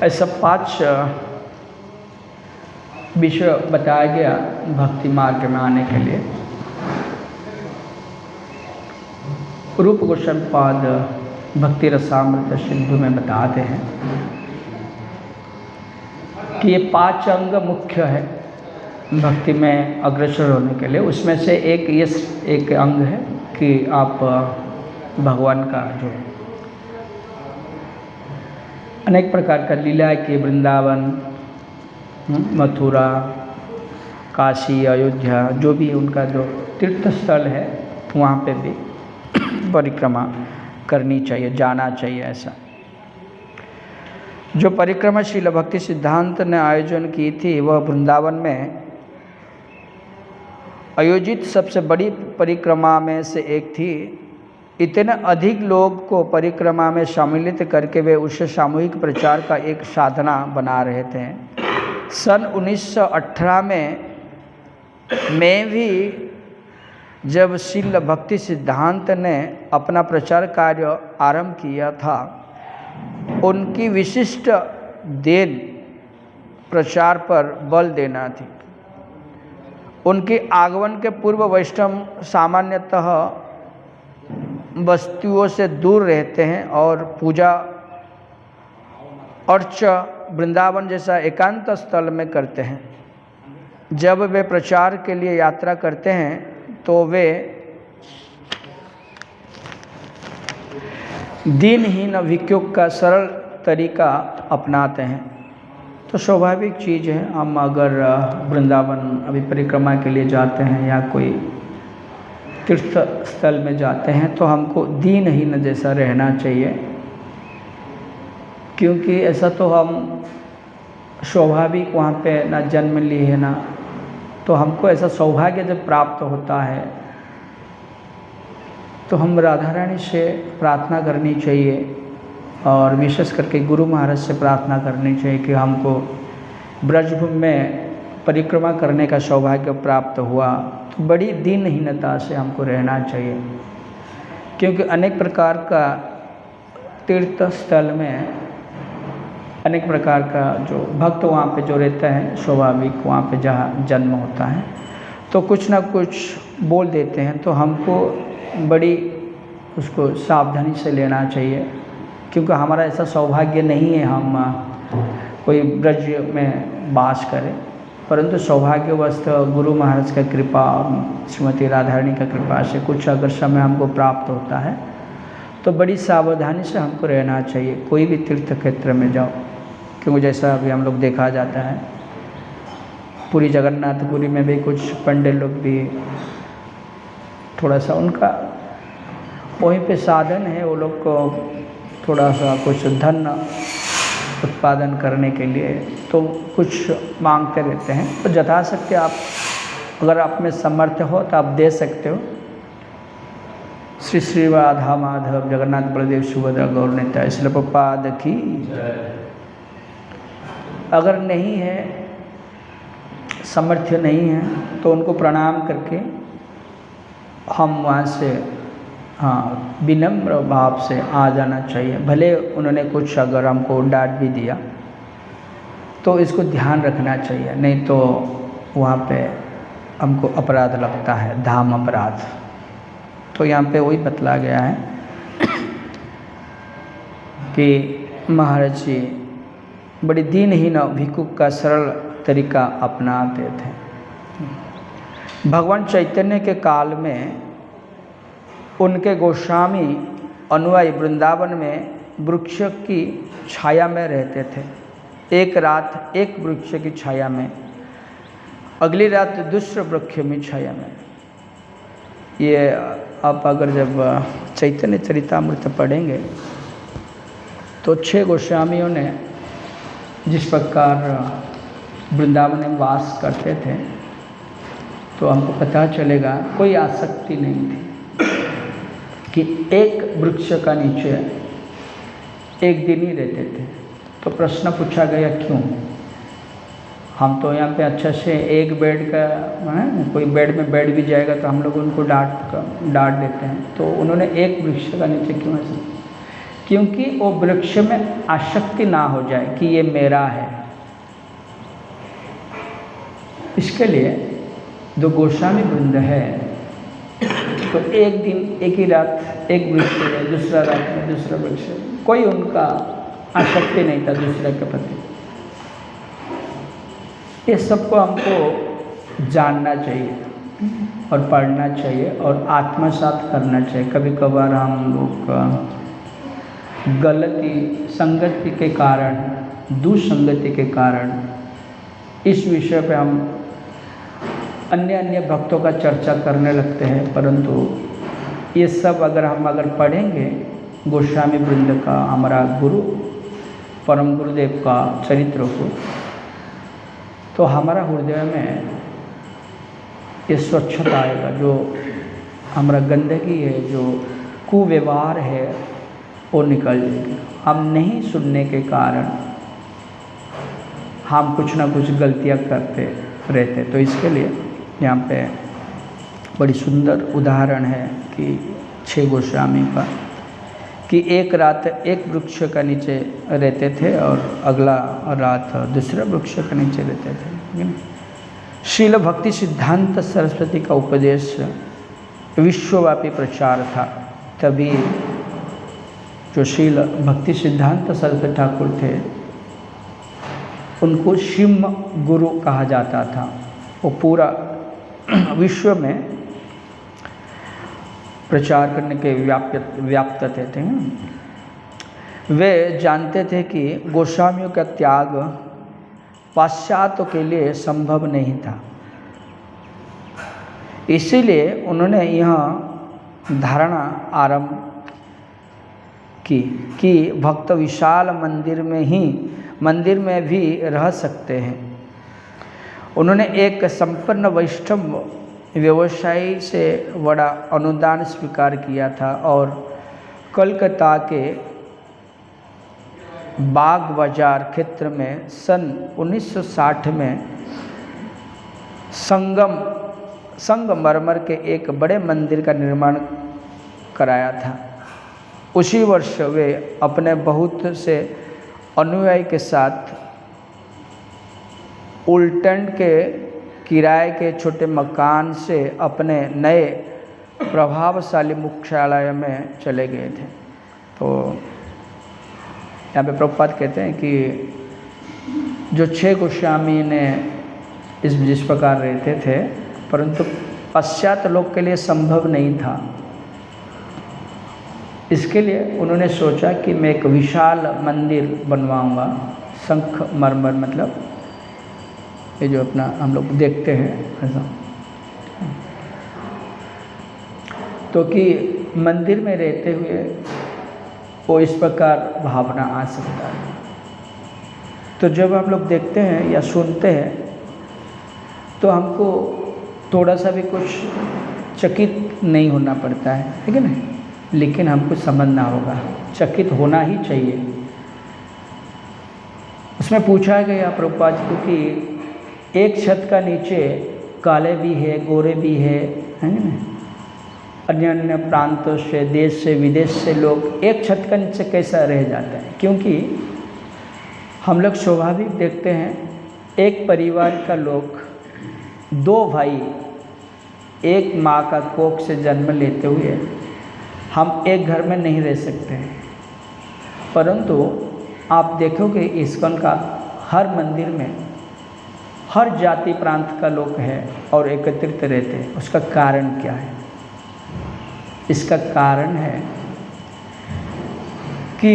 ऐसा 5 विषय बताया गया भक्ति मार्ग में आने के लिए। रूप गोस्वामी पाद भक्ति रसामृत सिंधु में बताते हैं कि ये 5 अंग मुख्य है भक्ति में अग्रसर होने के लिए। उसमें से एक अंग है कि आप भगवान का जो अनेक प्रकार का लीला के वृंदावन, मथुरा, काशी, अयोध्या, जो भी उनका जो तीर्थ स्थल है वहाँ पे भी परिक्रमा करनी चाहिए, जाना चाहिए। ऐसा जो परिक्रमा श्रील भक्ति सिद्धांत ने आयोजन की थी वह वृंदावन में आयोजित सबसे बड़ी परिक्रमा में से एक थी। इतने अधिक लोग को परिक्रमा में सम्मिलित करके वे उसे सामूहिक प्रचार का एक साधना बना रहे थे। सन 1918 में भी जब श्रील भक्ति सिद्धांत ने अपना प्रचार कार्य आरंभ किया था, उनकी विशिष्ट देन प्रचार पर बल देना थी। उनके आगमन के पूर्व वैष्णव सामान्यतः बस्तियों से दूर रहते हैं और पूजा अर्च वृंदावन जैसा एकांत स्थल में करते हैं। जब वे प्रचार के लिए यात्रा करते हैं तो वे दीनहीन भिक्षुक का सरल तरीका अपनाते हैं। तो स्वाभाविक चीज़ है, हम अगर वृंदावन अभी परिक्रमा के लिए जाते हैं या कोई तीर्थ स्थल में जाते हैं तो हमको दीनहीन जैसा रहना चाहिए, क्योंकि ऐसा तो हम स्वाभाविक वहाँ पे ना जन्म लिए है ना, तो हमको ऐसा सौभाग्य जब प्राप्त होता है तो हम राधा रानी से प्रार्थना करनी चाहिए और विशेष करके गुरु महाराज से प्रार्थना करनी चाहिए कि हमको ब्रजभूमि में परिक्रमा करने का सौभाग्य प्राप्त हुआ। तो बड़ी दीनहीनता से हमको रहना चाहिए, क्योंकि अनेक प्रकार का तीर्थ स्थल में अनेक प्रकार का जो भक्त वहाँ पे जो रहता है, स्वाभाविक वहाँ पे जहाँ जन्म होता है तो कुछ ना कुछ बोल देते हैं। तो हमको बड़ी उसको सावधानी से लेना चाहिए, क्योंकि हमारा ऐसा सौभाग्य नहीं है हम कोई ब्रज में वास करें, परंतु सौभाग्यवश गुरु महाराज का कृपा, श्रीमती राधा रानी का कृपा से कुछ अगर समय हमको प्राप्त होता है तो बड़ी सावधानी से हमको रहना चाहिए कोई भी तीर्थ क्षेत्र में जाओ। क्योंकि जैसा अभी हम लोग देखा जाता है पूरी जगन्नाथपुरी में भी कुछ पंडित लोग भी थोड़ा सा उनका वहीं पे साधन है, वो लोग को थोड़ा सा कुछ धन उत्पादन करने के लिए तो कुछ मांगते रहते हैं। तो यथाशक्ति आप अगर आप में सामर्थ्य हो तो आप दे सकते हो। श्री श्री राधा माधव जगन्नाथ बलदेव सुभद्रा गौर निताय श्रील प्रभुपाद की। अगर नहीं है, सामर्थ्य नहीं है तो उनको प्रणाम करके हम वहाँ से विनम्र भाव से आ जाना चाहिए। भले उन्होंने कुछ अगर हमको डांट भी दिया तो इसको ध्यान रखना चाहिए, नहीं तो वहाँ पे हमको अपराध लगता है, धाम अपराध। तो यहाँ पे वही बतला गया है कि महाराज जी बड़ी दीनहीन भिक्षुक का सरल तरीका अपनाते थे। भगवान चैतन्य के काल में उनके गोस्वामी अनुयायी वृंदावन में वृक्ष की छाया में रहते थे। एक रात एक वृक्ष की छाया में, अगली रात दूसरे वृक्ष में छाया में। ये आप अगर जब चैतन्य चरितामृत पढ़ेंगे तो 6 गोस्वामियों ने जिस प्रकार वृंदावन में वास करते थे तो हमको पता चलेगा कोई आसक्ति नहीं थी कि एक वृक्ष का नीचे एक दिन ही रहते थे। तो प्रश्न पूछा गया क्यों? हम तो यहाँ पे अच्छा से एक बेड का कोई बेड में बैठ भी जाएगा तो हम लोग उनको डांट देते हैं। तो उन्होंने एक वृक्ष का नीचे क्यों ऐसा? क्योंकि वो वृक्ष में आसक्ति ना हो जाए कि ये मेरा है। इसके लिए जो गोस्वामी वृंद है तो एक दिन एक ही रात एक वृक्ष है, दूसरा रात में दूसरा वृक्ष है, कोई उनका आसक्ति नहीं था दूसरे के प्रति। ये सबको हमको जानना चाहिए और पढ़ना चाहिए और आत्मसात करना चाहिए। कभी कभार हम लोग गलती संगति के कारण, दुसंगति के कारण इस विषय पे हम अन्य भक्तों का चर्चा करने लगते हैं, परंतु ये सब अगर पढ़ेंगे गोस्वामी वृंद का, हमारा गुरु परम गुरुदेव का चरित्र को, तो हमारा हृदय में ये स्वच्छता आएगा। जो हमारा गंदगी है, जो कुव्यवहार है, वो निकल जाएगी। हम नहीं सुनने के कारण हम कुछ ना कुछ गलतियां करते रहते। तो इसके लिए यहाँ पे बड़ी सुंदर उदाहरण है कि 6 गोस्वामी का, कि एक रात एक वृक्ष का नीचे रहते थे और अगला रात दूसरे वृक्ष के नीचे रहते थे। शील भक्ति सिद्धांत सरस्वती का उपदेश विश्वव्यापी प्रचार था। तभी जो शील भक्ति सिद्धांत सरस्वती ठाकुर थे उनको शिव गुरु कहा जाता था। वो पूरा विश्व में प्रचार करने के व्याप्त थे। वे जानते थे कि गोस्वामियों का त्याग पाश्चात्यों के लिए संभव नहीं था, इसीलिए उन्होंने यह धारणा आरंभ की कि भक्त विशाल मंदिर में भी रह सकते हैं। उन्होंने एक संपन्न वैष्णव व्यवसायी से बड़ा अनुदान स्वीकार किया था और कलकत्ता के बाग बाजार क्षेत्र में सन 1960 में संगमरमर के एक बड़े मंदिर का निर्माण कराया था। उसी वर्ष वे अपने बहुत से अनुयायी के साथ उल्टन के किराए के छोटे मकान से अपने नए प्रभावशाली मुख्यालय में चले गए थे। तो यहाँ पे प्रभुपाद कहते हैं कि जो 6 गोस्वामी ने जिस प्रकार रहते थे, परंतु पश्चात लोग के लिए संभव नहीं था। इसके लिए उन्होंने सोचा कि मैं एक विशाल मंदिर बनवाऊंगा। संगमरमर मतलब ये जो अपना हम लोग देखते हैं ऐसा, तो कि मंदिर में रहते हुए वो इस प्रकार भावना आ सकता है। तो जब हम लोग देखते हैं या सुनते हैं तो हमको थोड़ा सा भी कुछ चकित नहीं होना पड़ता है, ठीक है ना, लेकिन हमको समझना होगा, चकित होना ही चाहिए। उसमें पूछा गया प्रभुपाद को कि एक छत का नीचे काले भी है, गोरे भी है ना, अन्य प्रांतों से, देश से, विदेश से लोग एक छत का नीचे कैसा रह जाते हैं। क्योंकि हम लोग स्वाभाविक देखते हैं, एक परिवार का लोग 2 भाई एक माँ का कोख से जन्म लेते हुए हम एक घर में नहीं रह सकते हैं, परंतु आप देखोगे इस्कॉन का हर मंदिर में हर जाति प्रांत का लोग है और एकत्रित रहते हैं। उसका कारण क्या है? इसका कारण है कि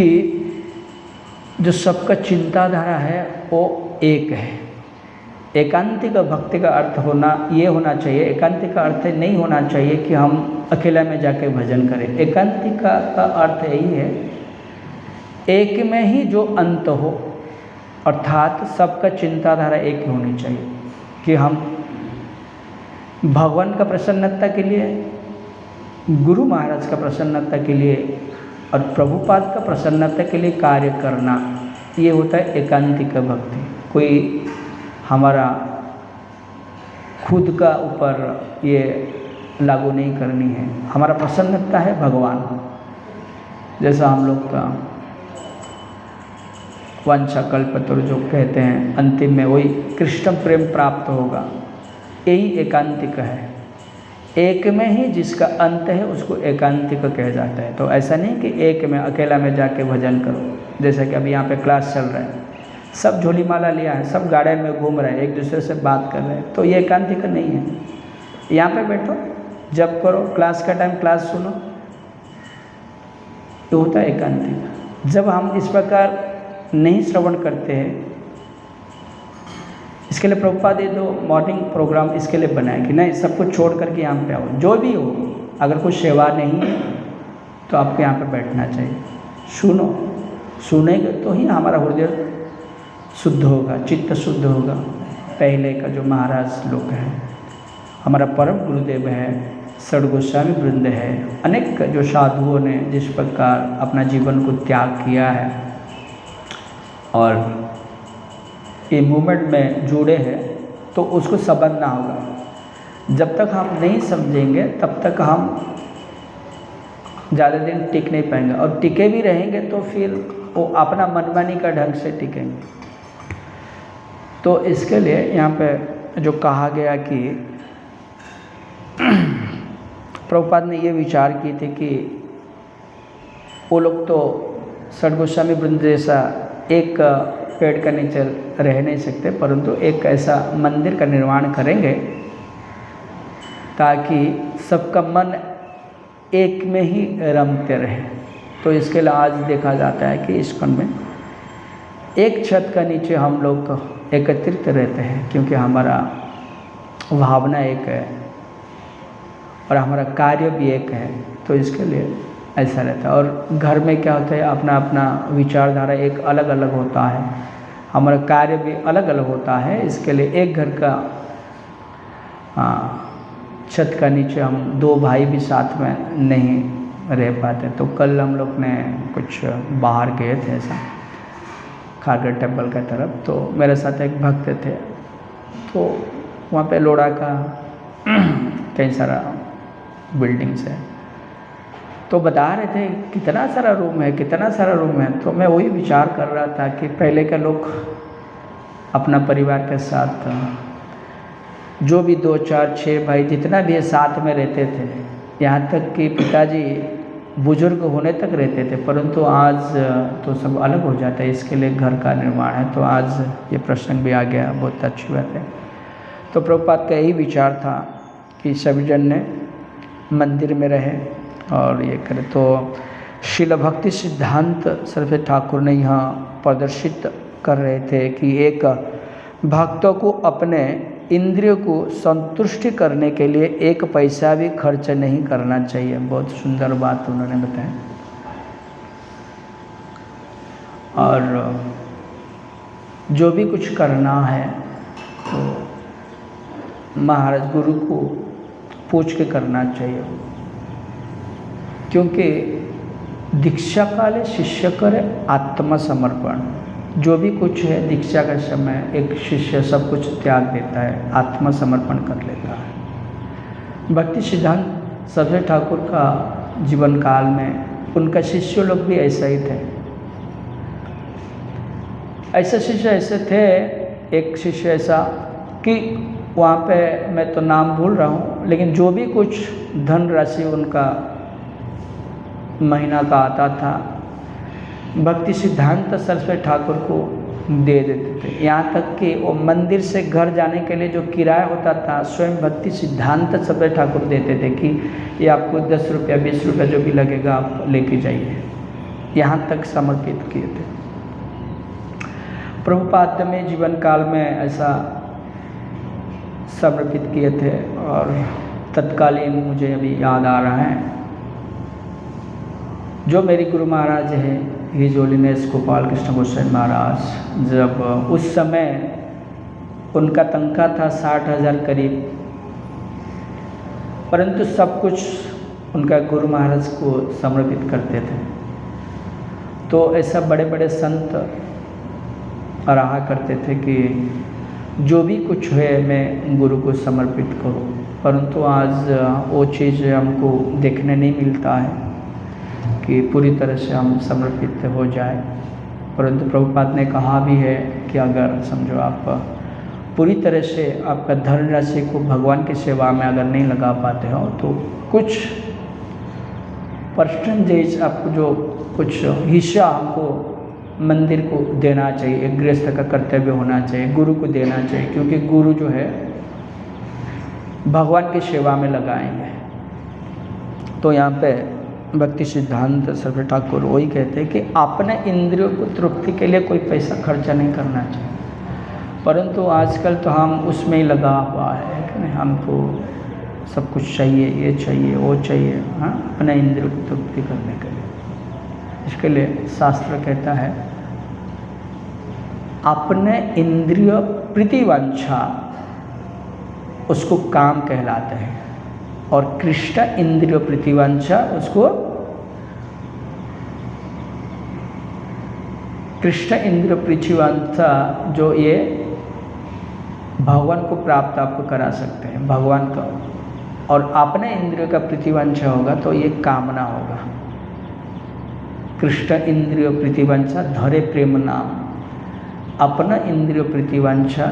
जो सबका चिंताधारा है वो एक है। एकांतिक भक्ति का अर्थ ये होना चाहिए, एकांतिक का अर्थ नहीं होना चाहिए कि हम अकेला में जाके भजन करें। एकांतिक का अर्थ यही है, एक में ही जो अंत हो, अर्थात सबका चिंताधारा एक ही होनी चाहिए कि हम भगवान का प्रसन्नता के लिए, गुरु महाराज का प्रसन्नता के लिए और प्रभुपाद का प्रसन्नता के लिए कार्य करना, ये होता है एकांतिक भक्ति। कोई हमारा खुद का ऊपर ये लागू नहीं करनी है, हमारा प्रसन्नता है भगवान। जैसा हम लोग का वांछा कल्पतरु जो कहते हैं, अंतिम में वही कृष्ण प्रेम प्राप्त होगा, यही एकांतिक है। एक में ही जिसका अंत है उसको एकांतिक कहा जाता है। तो ऐसा नहीं कि एक में अकेला में जाके भजन करो, जैसा कि अभी यहाँ पे क्लास चल रहा है, सब झोली माला लिया है, सब गार्डन में घूम रहे हैं, एक दूसरे से बात कर रहे हैं, तो ये एकांतिक नहीं है। यहाँ पे बैठो, जब करो, क्लास का टाइम क्लास सुनो, तो होता है एकांतिक। जब हम इस प्रकार नहीं श्रवण करते हैं, इसके लिए प्रभुपाद ये दो मॉर्निंग प्रोग्राम इसके लिए बनाए कि नहीं, सब कुछ छोड़ करके यहाँ पे आओ, जो भी हो, अगर कुछ सेवा नहीं है तो आपको यहाँ पे बैठना चाहिए, सुनो, सुनेंगे तो ही हमारा हृदय शुद्ध होगा, चित्त शुद्ध होगा। पहले का जो महाराज लोग हैं, हमारा परम गुरुदेव है, षड गोस्वामी वृंद है, अनेक जो साधुओं ने जिस प्रकार अपना जीवन को त्याग किया है और ये मूवमेंट में जुड़े हैं, तो उसको समझना होगा। जब तक हम नहीं समझेंगे तब तक हम ज़्यादा दिन टिक नहीं पाएंगे, और टिके भी रहेंगे तो फिर वो अपना मनमानी का ढंग से टिकेंगे। तो इसके लिए यहाँ पे जो कहा गया कि प्रभुपाद ने ये विचार की थी कि वो लोग तो षड गोस्वामी वृंद जैसा एक पेड़ के नीचे रह नहीं सकते, परंतु एक ऐसा मंदिर का निर्माण करेंगे ताकि सबका मन एक में ही रमते रहे। तो इसके लिए आज देखा जाता है कि इस्कॉन में एक छत का नीचे हम लोग एकत्रित रहते हैं, क्योंकि हमारा भावना एक है और हमारा कार्य भी एक है, तो इसके लिए ऐसा रहता है। और घर में क्या होता है, अपना अपना विचारधारा एक अलग अलग होता है, हमारा कार्य भी अलग अलग होता है। इसके लिए एक घर का छत का नीचे हम दो भाई भी साथ में नहीं रह पाते। तो कल हम लोग ने कुछ बाहर गए थे ऐसा खारघर टेम्पल की तरफ, तो मेरे साथ एक भक्त थे, तो वहाँ पे लोड़ा का कई सारा बिल्डिंग्स है, तो बता रहे थे कितना सारा रूम है, कितना सारा रूम है। तो मैं वही विचार कर रहा था कि पहले के लोग अपना परिवार के साथ जो भी 2, 4, 6 भाई जितना भी है साथ में रहते थे, यहाँ तक कि पिताजी बुजुर्ग होने तक रहते थे, परंतु आज तो सब अलग हो जाता है। इसके लिए घर का निर्माण है, तो आज ये प्रसंग भी आ गया, बहुत अच्छी बात है। तो प्रभुपाद का यही विचार था कि सभी जन ने मंदिर में रहे और ये करें। तो शिल भक्ति सिद्धांत सरस्वती ठाकुर ने यहाँ प्रदर्शित कर रहे थे कि एक भक्तों को अपने इंद्रियों को संतुष्टि करने के लिए 1 पैसा भी खर्च नहीं करना चाहिए। बहुत सुंदर बात उन्होंने बताया। और जो भी कुछ करना है तो महाराज गुरु को पूछ के करना चाहिए, क्योंकि दीक्षा काले शिष्य करे आत्मसमर्पण। जो भी कुछ है दीक्षा का समय एक शिष्य सब कुछ त्याग देता है, आत्मसमर्पण कर लेता है। भक्ति सिद्धांत सरस्वती ठाकुर का जीवन काल में उनका शिष्य लोग भी ऐसा ही थे। ऐसे शिष्य ऐसे थे, एक शिष्य ऐसा कि वहाँ पे मैं तो नाम भूल रहा हूँ, लेकिन जो भी कुछ धन राशि उनका महीना का आता था, भक्ति सिद्धांत सरस्वती ठाकुर को दे देते थे। यहाँ तक कि वो मंदिर से घर जाने के लिए जो किराया होता था, स्वयं भक्ति सिद्धांत सरस्वती ठाकुर देते थे कि ये आपको 10 रुपया 20 रुपया जो भी लगेगा आप लेके जाइए। यहाँ तक समर्पित किए थे। प्रभुपाद में जीवन काल में ऐसा समर्पित किए थे। और तत्कालीन मुझे अभी याद आ रहा है, जो मेरे गुरु महाराज हैं हिज होलीनेस गोपाल कृष्ण गोस्वामी महाराज, जब उस समय उनका तनख्वाह था 60,000 करीब, परंतु सब कुछ उनका गुरु महाराज को समर्पित करते थे। तो ऐसा बड़े बड़े संत रहा करते थे कि जो भी कुछ है मैं गुरु को समर्पित करूं, परंतु आज वो चीज़ हमको देखने नहीं मिलता है कि पूरी तरह से हम समर्पित हो जाए। परंतु प्रभुपाद ने कहा भी है कि अगर समझो आप पूरी तरह से आपका धन राशि को भगवान की सेवा में अगर नहीं लगा पाते हो तो कुछ परसेंटेज आपको जो कुछ हिस्सा हमको मंदिर को देना चाहिए, एक गृहस्थ का कर्तव्य होना चाहिए, गुरु को देना चाहिए, क्योंकि गुरु जो है भगवान की सेवा में लगाएंगे। तो यहाँ पे भक्ति सिद्धांत सरस्वती ठाकुर वही कहते हैं कि अपने इंद्रियों को तृप्ति के लिए कोई पैसा खर्चा नहीं करना चाहिए। परंतु आजकल तो हम उसमें ही लगा हुआ है कि नहीं, हमको सब कुछ चाहिए, ये चाहिए, वो चाहिए, हाँ, अपने इंद्रियों को तृप्ति करने के लिए। इसके लिए शास्त्र कहता है अपने इंद्रिय प्रतिवांछा उसको काम कहलाते हैं, और कृष्ण इंद्रिय प्रतिवांछा उसको कृष्ण इंद्रिय प्रतिवांछा जो ये भगवान को प्राप्त आपको करा सकते हैं, भगवान का। और अपने इंद्रियों का प्रतिवांछा होगा तो ये कामना होगा। कृष्ण इंद्रिय प्रतिवांछा धरे प्रेम नाम, अपना इंद्रिय प्रतिवांछा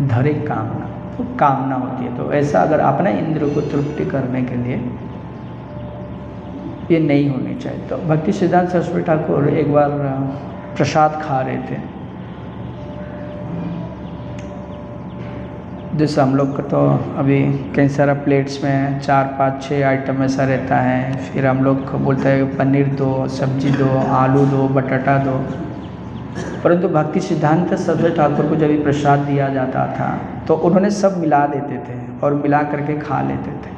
धरे कामना, तो कामना होती है। तो ऐसा अगर अपने इंद्रियों को तृप्ति करने के लिए ये नहीं होनी चाहिए। तो भक्ति सिद्धांत सरस्वती ठाकुर एक बार प्रसाद खा रहे थे, जैसे हम लोग को तो अभी कई सारा प्लेट्स में 4, 5, 6 आइटम ऐसा रहता है। फिर हम लोग बोलते हैं पनीर दो, सब्जी दो, आलू दो, बटाटा दो। परंतु भक्ति सिद्धांत सरस्वती ठाकुर को जब भी प्रसाद दिया जाता था तो उन्होंने सब मिला देते थे और मिला करके खा लेते थे।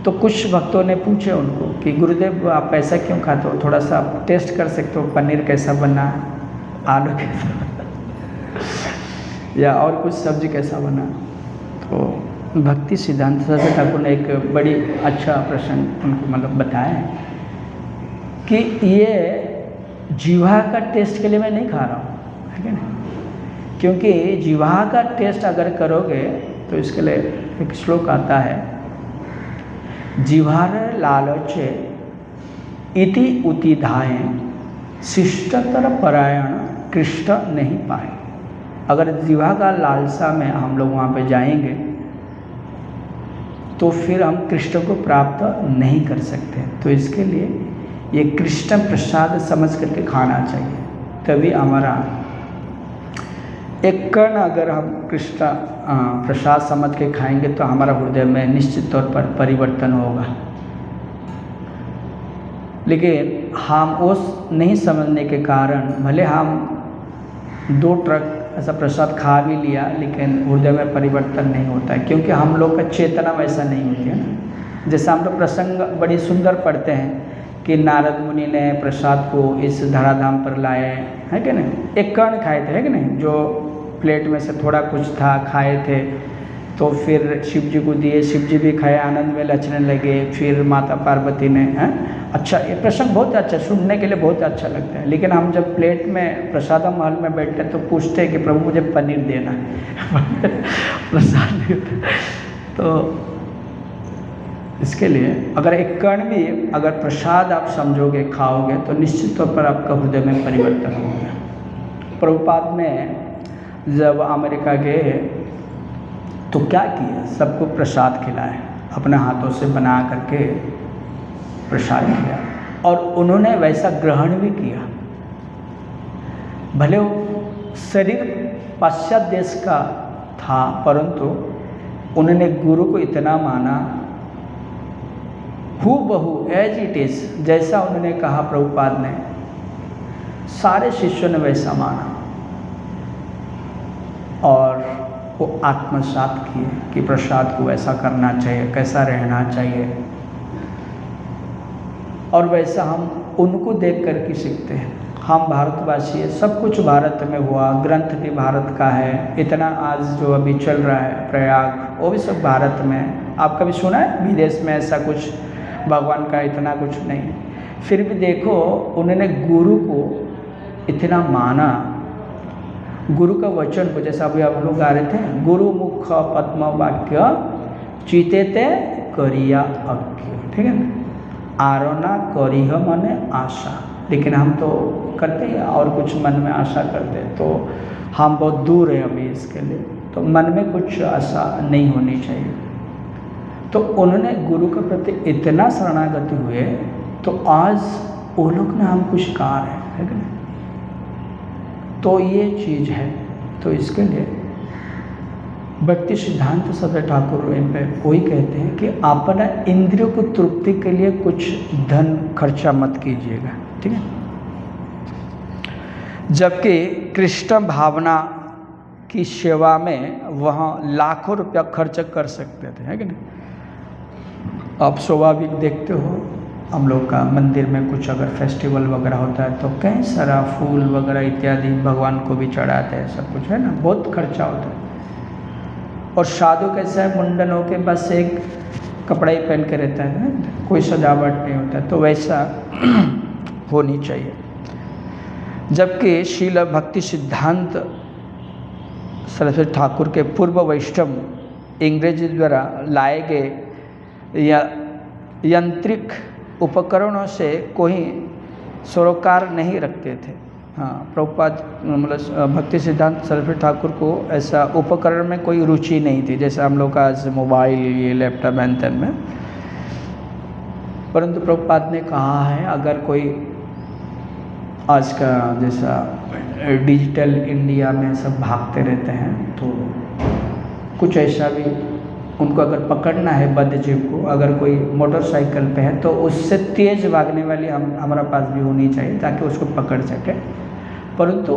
तो कुछ भक्तों ने पूछे उनको कि गुरुदेव आप ऐसा क्यों खाते हो, थोड़ा सा आप टेस्ट कर सकते हो, पनीर कैसा बना, आलू कैसा बना या और कुछ सब्जी कैसा बना। तो भक्ति सिद्धांत सरस्वती ठाकुर ने एक बड़ी अच्छा प्रसंग उनको मतलब बताया कि ये जीवा का टेस्ट के लिए मैं नहीं खा रहा हूँ, है कि नहीं, क्योंकि जीवा का टेस्ट अगर करोगे तो इसके लिए एक श्लोक आता है, जीवार लालचे इति उतिधाय शिष्टतर परायण कृष्ण नहीं पाए। अगर जीवा का लालसा में हम लोग वहाँ पे जाएंगे तो फिर हम कृष्ण को प्राप्त नहीं कर सकते। तो इसके लिए ये कृष्ण प्रसाद समझ करके खाना चाहिए, तभी हमारा एक कण अगर हम कृष्ण प्रसाद समझ के खाएंगे तो हमारा हृदय में निश्चित तौर पर परिवर्तन होगा। लेकिन हम उस नहीं समझने के कारण भले हम 2 ट्रक ऐसा प्रसाद खा भी लिया लेकिन हृदय में परिवर्तन नहीं होता है, क्योंकि हम लोग का चेतना वैसा नहीं होती है ना। जैसे हम लोग प्रसंग बड़ी सुंदर पढ़ते हैं कि नारद मुनि ने प्रसाद को इस धराधाम पर लाए, है कि नहीं, एक कण खाए थे, है कि नहीं, जो प्लेट में से थोड़ा कुछ था खाए थे, तो फिर शिव जी को दिए, शिव जी भी खाए, आनंद में लचने लगे। फिर माता पार्वती ने, हैं, अच्छा ये प्रसंग बहुत अच्छा, सुनने के लिए बहुत अच्छा लगता है। लेकिन हम जब प्लेट में प्रसाद महल में बैठते हैं तो पूछते हैं कि प्रभु मुझे पनीर देना है प्रसाद देते। तो इसके लिए अगर एक कण भी अगर प्रसाद आप समझोगे, खाओगे, तो निश्चित तौर पर आपका हृदय में परिवर्तन होगा। प्रभुपाद ने जब अमेरिका गए तो क्या किया, सबको प्रसाद खिलाए, अपने हाथों से बना करके प्रसाद किया, और उन्होंने वैसा ग्रहण भी किया। भले वो शरीर पाश्चात्य देश का था, परंतु उन्होंने गुरु को इतना माना, हूबहू एज इट इज, जैसा उन्होंने कहा प्रभुपाद ने, सारे शिष्यों ने वैसा माना और वो आत्मसात किए कि प्रसाद को ऐसा करना चाहिए, कैसा रहना चाहिए। और वैसा हम उनको देख कर के सीखते हैं। हम भारतवासी हैं, सब कुछ भारत में हुआ, ग्रंथ भी भारत का है, इतना आज जो अभी चल रहा है प्रयाग, वो भी सब भारत में है। आप कभी सुना है विदेश में ऐसा कुछ, भगवान का इतना कुछ नहीं। फिर भी देखो उन्होंने गुरु को इतना माना, गुरु का वचन को, जैसा अभी आप लोग गा रहे थे, गुरु मुख पद्म वाक्य चीते ते करिया अज्ञ, ठीक है ना। आरोना करिह मने आशा, लेकिन हम तो करते हैं और कुछ मन में आशा करते हैं, तो हम बहुत दूर हैं अभी इसके लिए, तो मन में कुछ आशा नहीं होनी चाहिए। तो उन्होंने गुरु के प्रति इतना शरणागति हुए, तो आज वो लोग ने हमको शिकार है कि नहीं? तो ये चीज़ है। तो इसके लिए भक्ति सिद्धांत सदय ठाकुर इन पे वही कहते हैं कि अपना इंद्रियों को तृप्ति के लिए कुछ धन खर्चा मत कीजिएगा, ठीक है। जबकि कृष्ण भावना की सेवा में वहाँ लाखों रुपया खर्च कर सकते थे, है कि नहीं। आप स्वाभाविक देखते हो, हम लोग का मंदिर में कुछ अगर फेस्टिवल वगैरह होता है तो कई सारा फूल वगैरह इत्यादि भगवान को भी चढ़ाते हैं, सब कुछ है ना, बहुत खर्चा होता है। और साधु कैसा है, मुंडन होके बस एक कपड़ा ही पहन के रहता है ना, कोई सजावट नहीं होता, तो वैसा होनी चाहिए। जबकि श्रील भक्ति सिद्धांत सरस्वती ठाकुर के पूर्व वैष्णव अंग्रेजी द्वारा लाए गए या यांत्रिक उपकरणों से कोई सरोकार नहीं रखते थे। हाँ, प्रभुपाद मतलब भक्ति सिद्धांत सरस्वती ठाकुर को ऐसा उपकरण में कोई रुचि नहीं थी, जैसे हम लोग का आज मोबाइल, ये लैपटॉप एंड में। परंतु प्रभुपाद ने कहा है, अगर कोई आज का जैसा डिजिटल इंडिया में सब भागते रहते हैं, तो कुछ ऐसा भी उनको अगर पकड़ना है बद्धजीव को, अगर कोई मोटरसाइकिल पे है तो उससे तेज़ भागने वाली हमारा पास भी होनी चाहिए ताकि उसको पकड़ सके। परंतु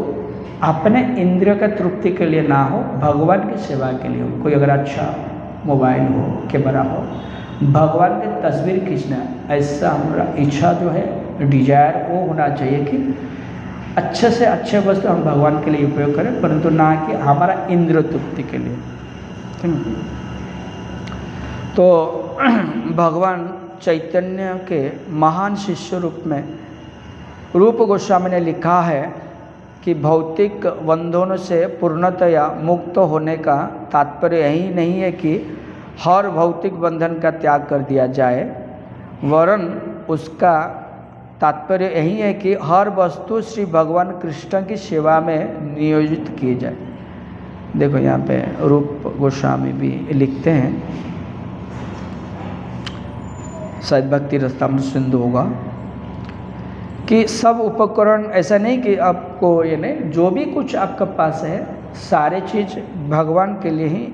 अपने इंद्रियों का तृप्ति के लिए ना हो, भगवान की सेवा के लिए हो। कोई अगर अच्छा मोबाइल हो, कैमरा हो, भगवान की तस्वीर खींचना, ऐसा हमारा इच्छा जो है, डिजायर वो होना चाहिए कि अच्छे से अच्छे वस्तु हम भगवान के लिए उपयोग करें, परंतु ना कि हमारा इंद्रिय तृप्ति के लिए, ठीक है। तो भगवान चैतन्य के महान शिष्य रूप में रूप गोस्वामी ने लिखा है कि भौतिक बंधनों से पूर्णतया मुक्त होने का तात्पर्य यही नहीं है कि हर भौतिक बंधन का त्याग कर दिया जाए, वरन उसका तात्पर्य यही है कि हर वस्तु श्री भगवान कृष्ण की सेवा में नियोजित की जाए। देखो यहाँ पे रूप गोस्वामी भी लिखते हैं, शायद भक्ति रसामृत सिंधु होगा, कि सब उपकरण ऐसा नहीं कि आपको ये नहीं, जो भी कुछ आपके पास है सारे चीज़ भगवान के लिए ही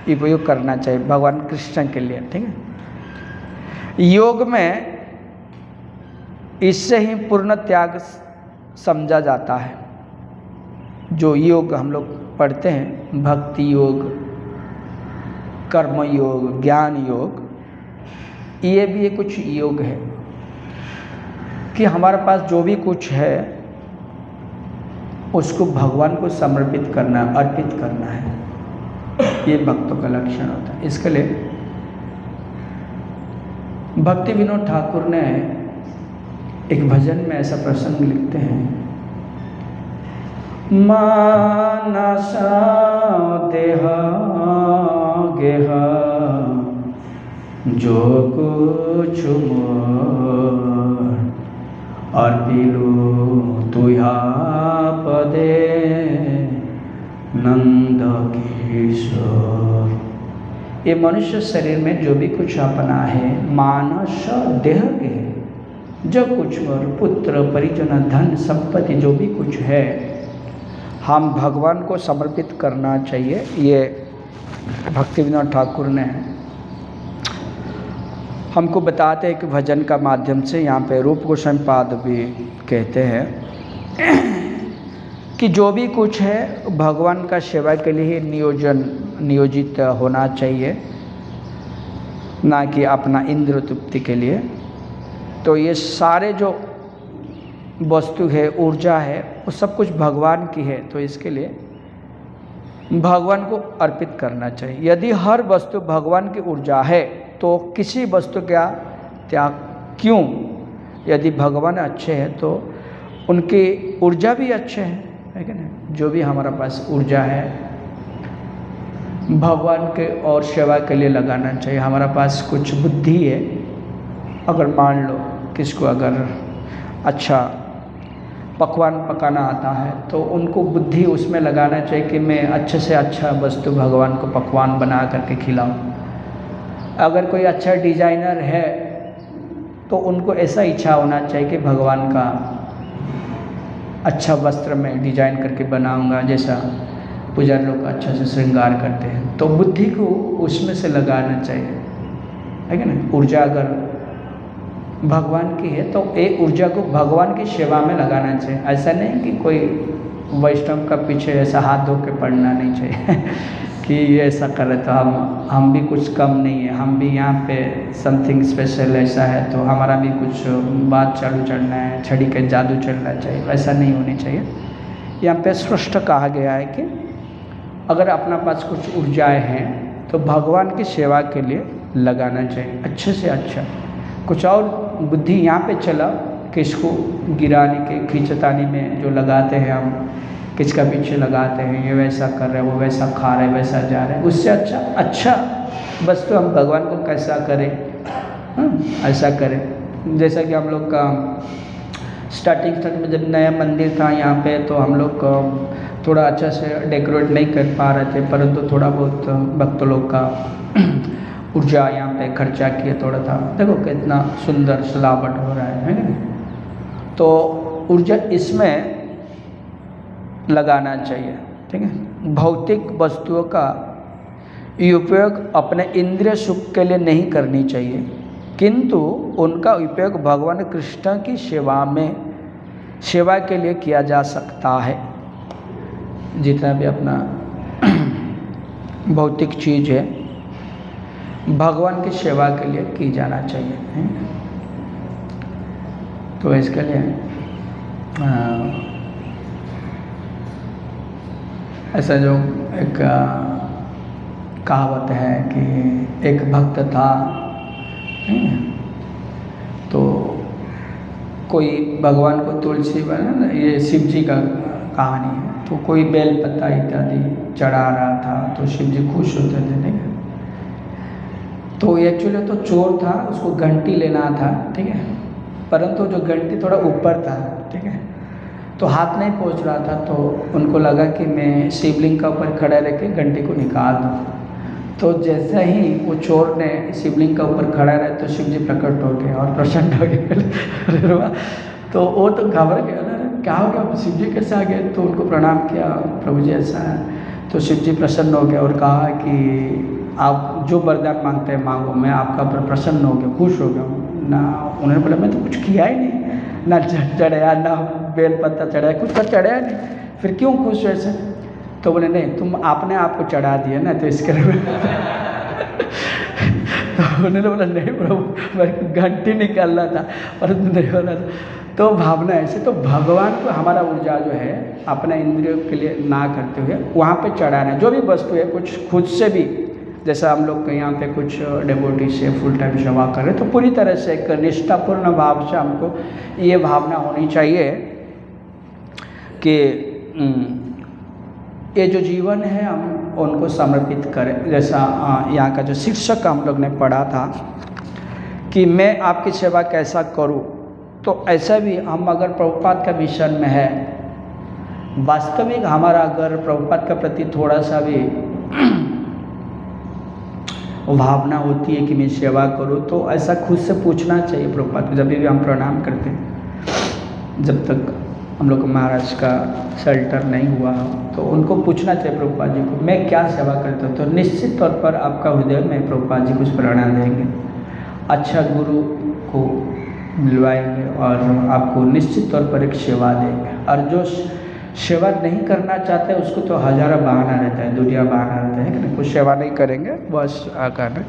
उपयोग करना चाहिए, भगवान कृष्ण के लिए, ठीक है। योग में इससे ही पूर्ण त्याग समझा जाता है। जो योग हम लोग पढ़ते हैं, भक्ति योग, कर्म योग, ज्ञान योग, ये भी ये कुछ योग है कि हमारे पास जो भी कुछ है उसको भगवान को समर्पित करना, अर्पित करना है। ये भक्तों का लक्षण होता है। इसके लिए भक्ति विनोद ठाकुर ने एक भजन में ऐसा प्रसंग लिखते हैं, मानसा देह गेह जो कुछ मोर अर्पिलु तुहा पदे नंद किशोर। ये मनुष्य शरीर में जो भी कुछ अपना है, मानस देह के जो कुछ मोर, पुत्र परिजन धन संपत्ति जो भी कुछ है, हम भगवान को समर्पित करना चाहिए। ये भक्ति विनोद ठाकुर ने हमको बताते हैं कि भजन का माध्यम से। यहाँ पे रूप गोस्वामी पाद भी कहते हैं कि जो भी कुछ है भगवान का सेवा के लिए नियोजित होना चाहिए, ना कि अपना इंद्र तृप्ति के लिए। तो ये सारे जो वस्तु है, ऊर्जा है, वो सब कुछ भगवान की है, तो इसके लिए भगवान को अर्पित करना चाहिए। यदि हर वस्तु भगवान की ऊर्जा है तो किसी वस्तु का त्याग क्यों? यदि भगवान अच्छे हैं तो उनकी ऊर्जा भी अच्छे है कि नहीं? जो भी हमारा पास ऊर्जा है भगवान के और सेवा के लिए लगाना चाहिए। हमारा पास कुछ बुद्धि है, अगर मान लो किसको अगर अच्छा पकवान पकाना आता है तो उनको बुद्धि उसमें लगाना चाहिए कि मैं अच्छे से अच्छा वस्तु भगवान को पकवान बना करके खिलाऊं। अगर कोई अच्छा डिजाइनर है तो उनको ऐसा इच्छा होना चाहिए कि भगवान का अच्छा वस्त्र में डिजाइन करके बनाऊंगा, जैसा पुजारी लोग अच्छा से श्रृंगार करते हैं। तो बुद्धि को उसमें से लगाना चाहिए, है ना। ऊर्जा अगर भगवान की है तो एक ऊर्जा को भगवान की सेवा में लगाना चाहिए। ऐसा नहीं कि कोई वैष्णव का पीछे ऐसा हाथ धो के पड़ना नहीं चाहिए कि ये ऐसा करे तो हम भी कुछ कम नहीं है, हम भी यहाँ पे समथिंग स्पेशल ऐसा है तो हमारा भी कुछ बात चालू चलना है, छड़ी के जादू चलना चाहिए, वैसा नहीं होनी चाहिए। यहाँ पे स्पष्ट कहा गया है कि अगर अपना पास कुछ ऊर्जाएँ हैं तो भगवान की सेवा के लिए लगाना चाहिए अच्छे से अच्छा। कुछ और बुद्धि यहाँ पे चला कि इसको गिराने के खींचतानी में जो लगाते हैं हम, किसका पीछे लगाते हैं, ये वैसा कर रहे हैं, वो वैसा खा रहे हैं, वैसा जा रहे हैं, उससे अच्छा बस तो हम भगवान को कैसा करें, ऐसा करें। जैसा कि हम लोग का स्टार्टिंग में जब नया मंदिर था यहाँ पे तो हम लोग थोड़ा अच्छा से डेकोरेट नहीं कर पा रहे थे, परंतु थोड़ा बहुत भक्त लोग का ऊर्जा यहाँ पे खर्चा किए थोड़ा था। देखो कितना सुंदर सजावट हो रहा है ना। तो ऊर्जा इसमें लगाना चाहिए, ठीक है। भौतिक वस्तुओं का उपयोग अपने इंद्रिय सुख के लिए नहीं करनी चाहिए, किंतु उनका उपयोग भगवान कृष्ण की सेवा के लिए किया जा सकता है। जितना भी अपना भौतिक चीज़ है भगवान की सेवा के लिए की जाना चाहिए। तो इसके लिए ऐसा जो एक कहावत है कि एक भक्त था, तो कोई भगवान को तुलसी बना, ये शिव जी का कहानी है, तो कोई बेल पत्ता इत्यादि चढ़ा रहा था तो शिव जी खुश होते थे, ठीक है। तो एक्चुअली तो चोर था, उसको घंटी लेना था, ठीक है, परंतु जो घंटी थोड़ा ऊपर था, ठीक है, तो हाथ नहीं पहुंच रहा था। तो उनको लगा कि मैं शिवलिंग का ऊपर खड़ा रह के घंटी को निकाल दूँ। तो जैसा ही वो चोर ने शिवलिंग का ऊपर खड़ा रहे तो शिव जी प्रकट हो गए और प्रसन्न हो गए। तो वो तो घबरा गया ना, क्या हो गया, शिव जी कैसे आ गए। तो उनको प्रणाम किया, प्रभु जी ऐसा है। तो शिव जी प्रसन्न हो गए और कहा कि आप जो वरदान मांगते हैं मांगो, मैं आपका ऊपर प्रसन्न हो गया, खुश हो गया ना। उन्होंने बोला मैं तो कुछ किया ही नहीं, ना चढ़ाया, ना बेल पत्ता चढ़ाया, कुछ तो चढ़ाया नहीं, फिर क्यों खुश वैसे। तो बोले नहीं, तुम आपने आपको चढ़ा दिया ना, तो इसके लिए तो उन्होंने बोला नहीं प्रभु, मैं घंटी निकालना था परंतु नहीं हो रहा था। तो भावना ऐसे, तो भगवान को हमारा ऊर्जा जो है अपने इंद्रियों के लिए ना करते हुए वहाँ पे चढ़ाना है। जो भी वस्तु है कुछ खुद से भी, जैसा हम लोग यहाँ पे कुछ डेवोटी से फुल टाइम सेवा कर रहे, तो पूरी तरह से एक निष्ठापूर्ण भाव से हमको ये भावना होनी चाहिए कि ये जो जीवन है हम उनको समर्पित करें। जैसा यहाँ का जो शिक्षक हम लोग ने पढ़ा था कि मैं आपकी सेवा कैसा करूँ, तो ऐसा भी हम अगर प्रभुपाद का मिशन में है, वास्तविक हमारा अगर प्रभुपाद के प्रति थोड़ा सा भी भावना होती है कि मैं सेवा करूँ, तो ऐसा खुद से पूछना चाहिए प्रभुपाद को। जब भी हम प्रणाम करते हैं, जब तक हम लोग को महाराज का शेल्टर नहीं हुआ तो उनको पूछना चाहिए प्रभुपाद जी को, मैं क्या सेवा करता हूँ। तो निश्चित तौर पर आपका हृदय में प्रभुपाद जी कुछ प्रेरणा देंगे, अच्छा गुरु को मिलवाएंगे और आपको निश्चित तौर पर एक सेवा देंगे। और जो सेवा नहीं करना चाहते उसको तो हज़ारों बहाना रहता है, दुनिया बहाना रहता है कि नहीं, कुछ सेवा नहीं करेंगे बस आकर।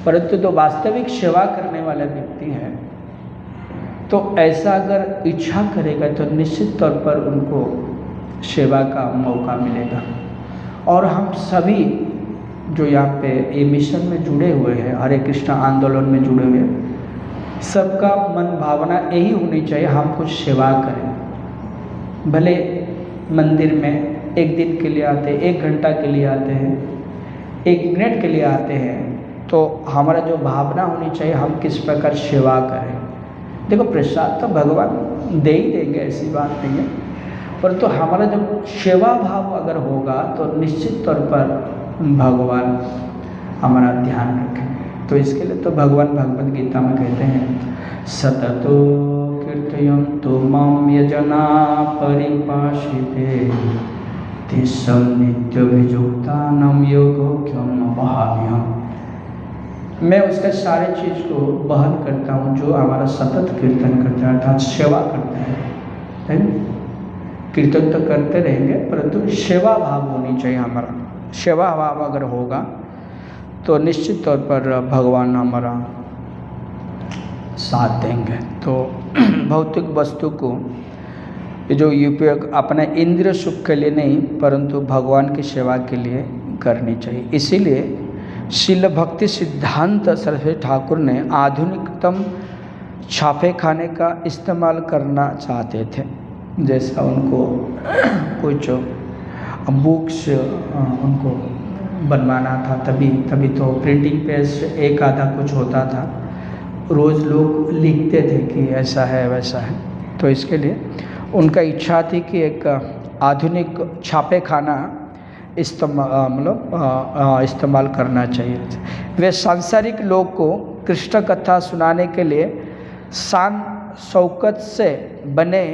परंतु जो वास्तविक सेवा करने वाले व्यक्ति हैं तो ऐसा अगर इच्छा करेगा तो निश्चित तौर पर उनको सेवा का मौका मिलेगा। और हम सभी जो यहाँ पे ये मिशन में जुड़े हुए हैं, हरे कृष्णा आंदोलन में जुड़े हुए, सबका मन भावना यही होनी चाहिए हम कुछ सेवा करें। भले मंदिर में एक दिन के लिए आते हैं, 1 घंटा के लिए आते हैं, 1 मिनट के लिए आते हैं, तो हमारा जो भावना होनी चाहिए, हम किस प्रकार सेवा करें। देखो प्रसाद तो भगवान दे ही देंगे, ऐसी बात नहीं है, परंतु हमारा जब सेवा भाव अगर होगा तो निश्चित तौर पर भगवान हमारा ध्यान रखेंगे। तो इसके लिए तो भगवान भगवद गीता में कहते हैं सततो कीर्तयन्तु मां यजना परिपाशिते तेषां नित्यभियुक्तानां योगक्षेमं वहाम्यहम्। मैं उसका सारे चीज़ को वहन करता हूँ जो हमारा सतत कीर्तन करता है, अर्थात सेवा करता है ना। कीर्तन तो करते रहेंगे परंतु सेवा भाव होनी चाहिए हमारा। सेवा भाव अगर होगा तो निश्चित तौर पर भगवान हमारा साथ देंगे। तो भौतिक वस्तु को जो उपयोग अपने इंद्रिय सुख के लिए नहीं परंतु भगवान की सेवा के लिए करनी चाहिए। इसीलिए शील भक्ति सिद्धांत सरस्वती ठाकुर ने आधुनिकतम छापे खाने का इस्तेमाल करना चाहते थे। जैसा उनको कुछ बुक्स उनको बनवाना था, तभी तो प्रिंटिंग प्रेस एक आधा कुछ होता था, रोज़ लोग लिखते थे कि ऐसा है वैसा है। तो इसके लिए उनका इच्छा थी कि एक आधुनिक छापे खाना इस्तेमाल करना चाहिए। वे सांसारिक लोग को कृष्ण कथा सुनाने के लिए शान शौकत से बने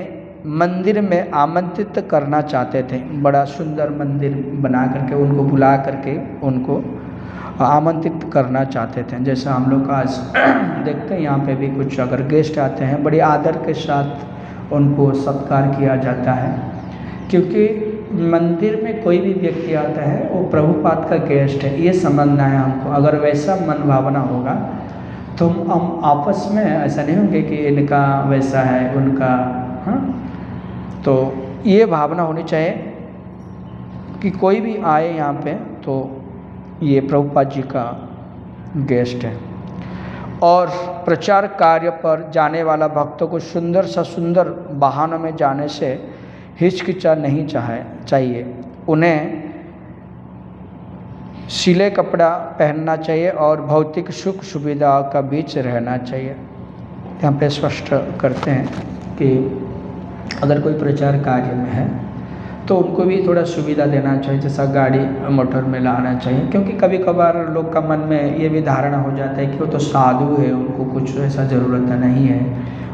मंदिर में आमंत्रित करना चाहते थे। बड़ा सुंदर मंदिर बना करके उनको बुला करके उनको आमंत्रित करना चाहते थे। जैसा हम लोग आज देखते हैं यहाँ पे भी कुछ अगर गेस्ट आते हैं बड़ी आदर के साथ उनको सत्कार किया जाता है, क्योंकि मंदिर में कोई भी व्यक्ति आता है वो प्रभुपाद का गेस्ट है, ये समझना है हमको। अगर वैसा मन भावना होगा तो हम आपस में ऐसा नहीं होंगे कि इनका वैसा है उनका, हाँ। तो ये भावना होनी चाहिए कि कोई भी आए यहाँ पे तो ये प्रभुपाद जी का गेस्ट है। और प्रचार कार्य पर जाने वाला भक्तों को सुंदर सा सुंदर वाहनों में जाने से हिचकिचा नहीं चाहिए। उन्हें सिले कपड़ा पहनना चाहिए और भौतिक सुख सुविधा का बीच रहना चाहिए। यहाँ पे स्पष्ट करते हैं कि अगर कोई प्रचार कार्य में है तो उनको भी थोड़ा सुविधा देना चाहिए, जैसा गाड़ी मोटर में लाना चाहिए। क्योंकि कभी कभार लोग का मन में ये भी धारणा हो जाता है कि वो तो साधु है, उनको कुछ ऐसा ज़रूरत नहीं है,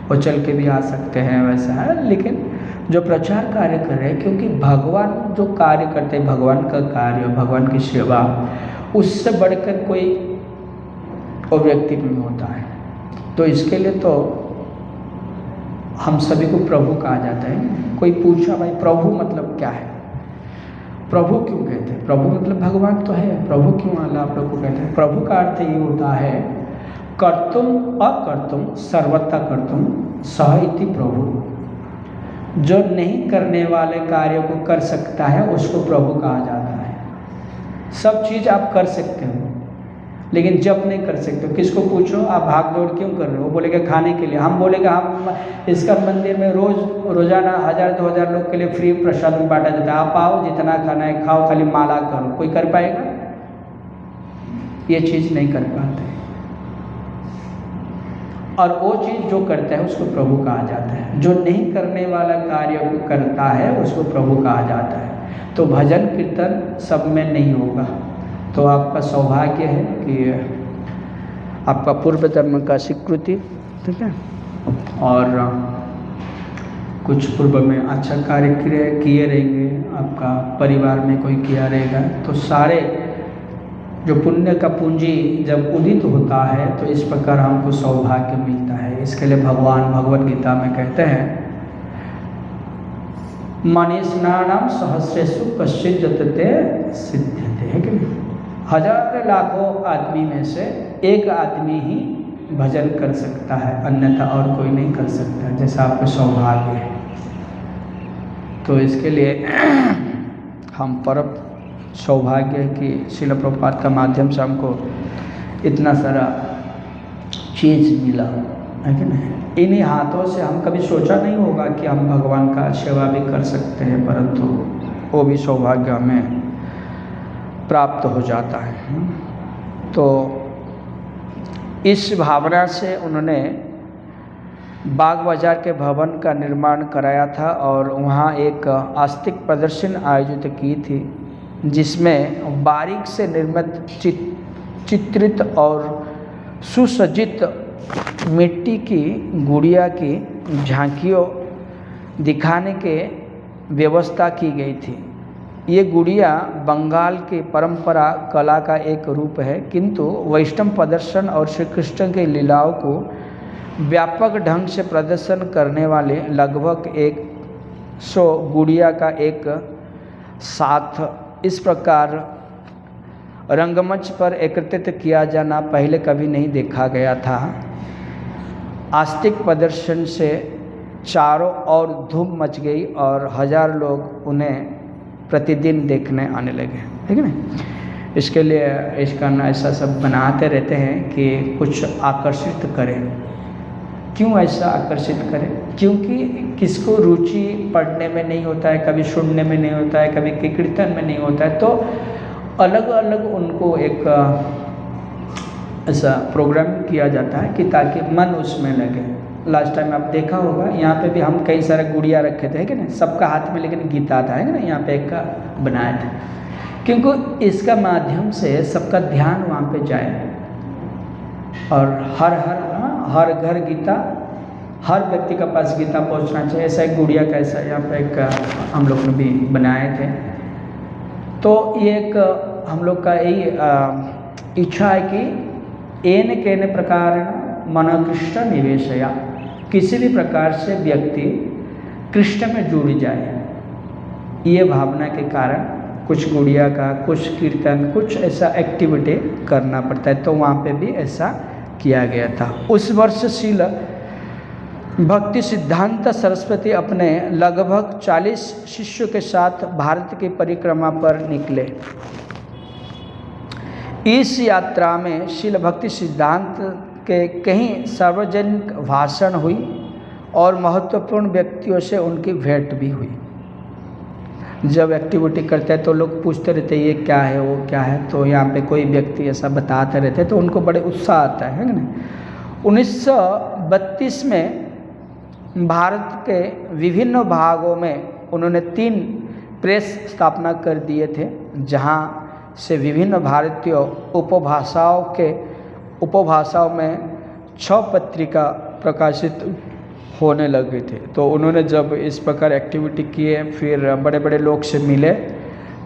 वो चल के भी आ सकते हैं, वैसा है। लेकिन जो प्रचार कार्य कर रहे हैं, क्योंकि भगवान जो कार्य करते हैं, भगवान का कार्य, भगवान की सेवा, उससे बढ़कर कोई और व्यक्ति नहीं होता है। तो इसके लिए तो हम सभी को प्रभु कहा जाता है। कोई पूछा भाई प्रभु मतलब क्या है, प्रभु क्यों कहते हैं? प्रभु मतलब भगवान तो है, प्रभु क्यों अल्लाह प्रभु कहते हैं? प्रभु का अर्थ ये होता है कर्तुम अकर्तुम सर्वथा कर्तुम सह इति प्रभु। जो नहीं करने वाले कार्य को कर सकता है उसको प्रभु कहा जाता है। सब चीज़ आप कर सकते हो लेकिन जब नहीं कर सकते हो। किसको पूछो आप भाग दौड़ क्यों कर रहे हो, वो बोलेगा खाने के लिए। हम बोलेगा हम इसका मंदिर में रोज़ाना 1000-2000 लोग के लिए फ्री प्रसाद बांटा जाता है, आप आओ जितना खाना है खाओ, खाली माला करो। कोई कर पाएगा? ये चीज़ नहीं कर पाते। और वो चीज़ जो करता है उसको प्रभु कहा जाता है। जो नहीं करने वाला कार्य को करता है उसको प्रभु कहा जाता है। तो भजन कीर्तन सब में नहीं होगा। तो आपका सौभाग्य है कि आपका पूर्व जन्म का स्वीकृति, ठीक है, और कुछ पूर्व में अच्छा कार्य किए रहेंगे, आपका परिवार में कोई किया रहेगा, तो सारे जो पुण्य का पूंजी जब उदित होता है तो इस प्रकार हमको सौभाग्य मिलता है। इसके लिए भगवान भगवद गीता में कहते हैं मनीषाणाम सहस्रेषु कश्चित् यतते सिद्ध्यते, है कि नहीं? हजार लाखों आदमी में से एक आदमी ही भजन कर सकता है, अन्यथा और कोई नहीं कर सकता, जैसा आपको सौभाग्य है। तो इसके लिए हम परम सौभाग्य है कि श्रील प्रभुपाद का माध्यम से हमको इतना सारा चीज़ मिला, है कि नहीं? इन्हीं हाथों से हम कभी सोचा नहीं होगा कि हम भगवान का सेवा भी कर सकते हैं, परंतु वो भी सौभाग्य हमें प्राप्त हो जाता है। तो इस भावना से उन्होंने बाग बाजार के भवन का निर्माण कराया था और वहाँ एक आस्तिक प्रदर्शन आयोजित की थी, जिसमें बारीक से निर्मित चित्रित और सुसज्जित मिट्टी की गुड़िया की झांकियों दिखाने के व्यवस्था की गई थी। ये गुड़िया बंगाल की परंपरा कला का एक रूप है, किंतु वैष्णव प्रदर्शन और श्री कृष्ण की लीलाओं को व्यापक ढंग से प्रदर्शन करने वाले लगभग 100 गुड़िया का एक साथ इस प्रकार रंगमंच पर एकत्रित किया जाना पहले कभी नहीं देखा गया था। आस्तिक प्रदर्शन से चारों ओर धूम मच गई और 1000 लोग उन्हें प्रतिदिन देखने आने लगे, ठीक है ना। इसके लिए इसका ना ऐसा सब बनाते रहते हैं कि कुछ आकर्षित करें। क्यों ऐसा आकर्षित करें? क्योंकि किसको रुचि पढ़ने में नहीं होता है, कभी सुनने में नहीं होता है, कभी कीर्तन में नहीं होता है, तो अलग अलग उनको एक ऐसा प्रोग्राम किया जाता है कि ताकि मन उसमें लगे। लास्ट टाइम आप देखा होगा, यहाँ पे भी हम कई सारे गुड़िया रखे थे, है कि नहीं, सबका हाथ में लेकिन गीता था, है ना, यहाँ पे एक बनाया था, क्योंकि इसका माध्यम से सबका ध्यान वहाँ पे जाए और हर घर गीता, हर व्यक्ति के पास गीता पहुँचना चाहिए। ऐसा एक गुड़िया का ऐसा यहाँ पे एक हम लोग ने भी बनाए थे। तो ये एक हम लोग का यही इच्छा है कि एन केन प्रकार मन कृष्ण निवेशया, किसी भी प्रकार से व्यक्ति कृष्ण में जुड़ जाए। ये भावना के कारण कुछ गुड़िया का, कुछ कीर्तन, कुछ ऐसा एक्टिविटी करना पड़ता है। तो वहाँ पे भी ऐसा किया गया था। उस वर्ष श्रील भक्ति सिद्धांत सरस्वती अपने लगभग 40 शिष्यों के साथ भारत की परिक्रमा पर निकले। इस यात्रा में श्रील भक्ति सिद्धांत के कई सार्वजनिक भाषण हुई और महत्वपूर्ण व्यक्तियों से उनकी भेंट भी हुई। जब एक्टिविटी करते हैं तो लोग पूछते रहते हैं ये क्या है, वो क्या है, तो यहाँ पे कोई व्यक्ति ऐसा बताते रहते हैं तो उनको बड़े उत्साह आता है ना। 1932 में भारत के विभिन्न भागों में उन्होंने 3 प्रेस स्थापना कर दिए थे, जहाँ से विभिन्न भारतीय उपभाषाओं में 6 पत्रिका प्रकाशित होने लगे थे। तो उन्होंने जब इस प्रकार एक्टिविटी किए, फिर बड़े बड़े लोग से मिले,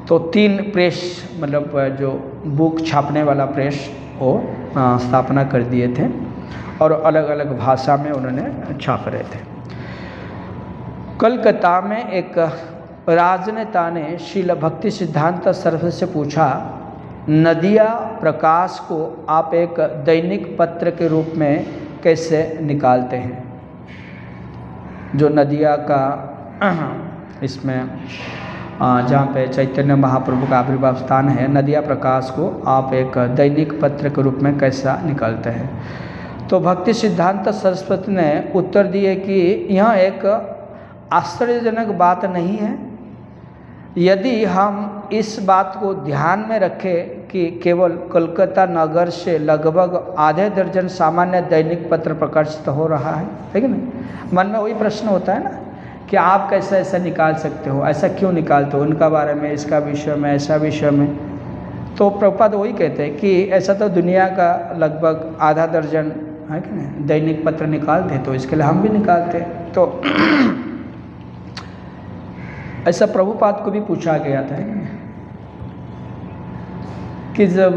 तो 3 प्रेस मतलब जो बुक छापने वाला प्रेस वो स्थापना कर दिए थे और अलग अलग भाषा में उन्होंने छाप रहे थे। कलकत्ता में एक राजनेता ने श्रील भक्ति सिद्धांत सरस्वती से पूछा, नदिया प्रकाश को आप एक दैनिक पत्र के रूप में कैसे निकालते हैं? जो नदिया का इसमें जहाँ पे चैतन्य महाप्रभु का आविर्भाव स्थान है, नदिया प्रकाश को आप एक दैनिक पत्र के रूप में कैसा निकालते हैं? तो भक्ति सिद्धांत सरस्वती ने उत्तर दिए कि यह एक आश्चर्यजनक बात नहीं है। यदि हम इस बात को ध्यान में रखें कि केवल कलकत्ता नगर से लगभग आधे दर्जन सामान्य दैनिक पत्र प्रकाशित हो रहा है, ठीक है ना। मन में वही प्रश्न होता है ना कि आप कैसे ऐसा निकाल सकते हो, ऐसा क्यों निकालते हो, उनका बारे में, इसका विषय में, ऐसा विषय में। तो प्रभुपाद वही कहते हैं कि ऐसा तो दुनिया का लगभग आधा दर्जन है कि नहीं दैनिक पत्र निकालते, तो इसके लिए हम भी निकालते। तो ऐसा प्रभुपाद को भी पूछा गया था कि जब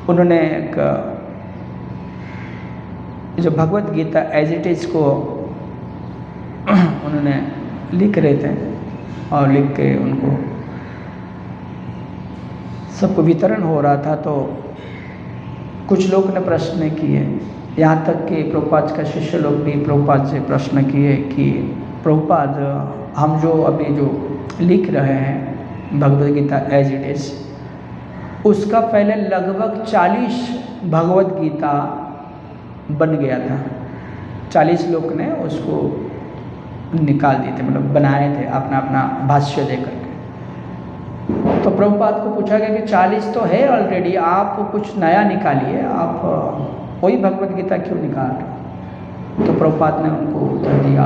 उन्होंने जो Bhagavad Gita as it is को उन्होंने लिख रहे थे और लिख के उनको सबको वितरण हो रहा था, तो कुछ लोग ने प्रश्न किए, यहाँ तक कि प्रभुपाद का शिष्य लोग भी प्रभुपाद से प्रश्न किए कि प्रभुपाद हम जो अभी जो लिख रहे हैं Bhagavad Gita as it is, उसका पहले लगभग 40 भगवत गीता बन गया था। 40 लोग ने उसको निकाल दिए थे, मतलब बनाए थे अपना अपना भाष्य दे करके। तो प्रभुपाद को पूछा गया कि 40 तो है ऑलरेडी, आप कुछ नया निकालिए, आप वही भगवद गीता क्यों निकाल रहे? तो प्रभुपाद ने उनको उत्तर दिया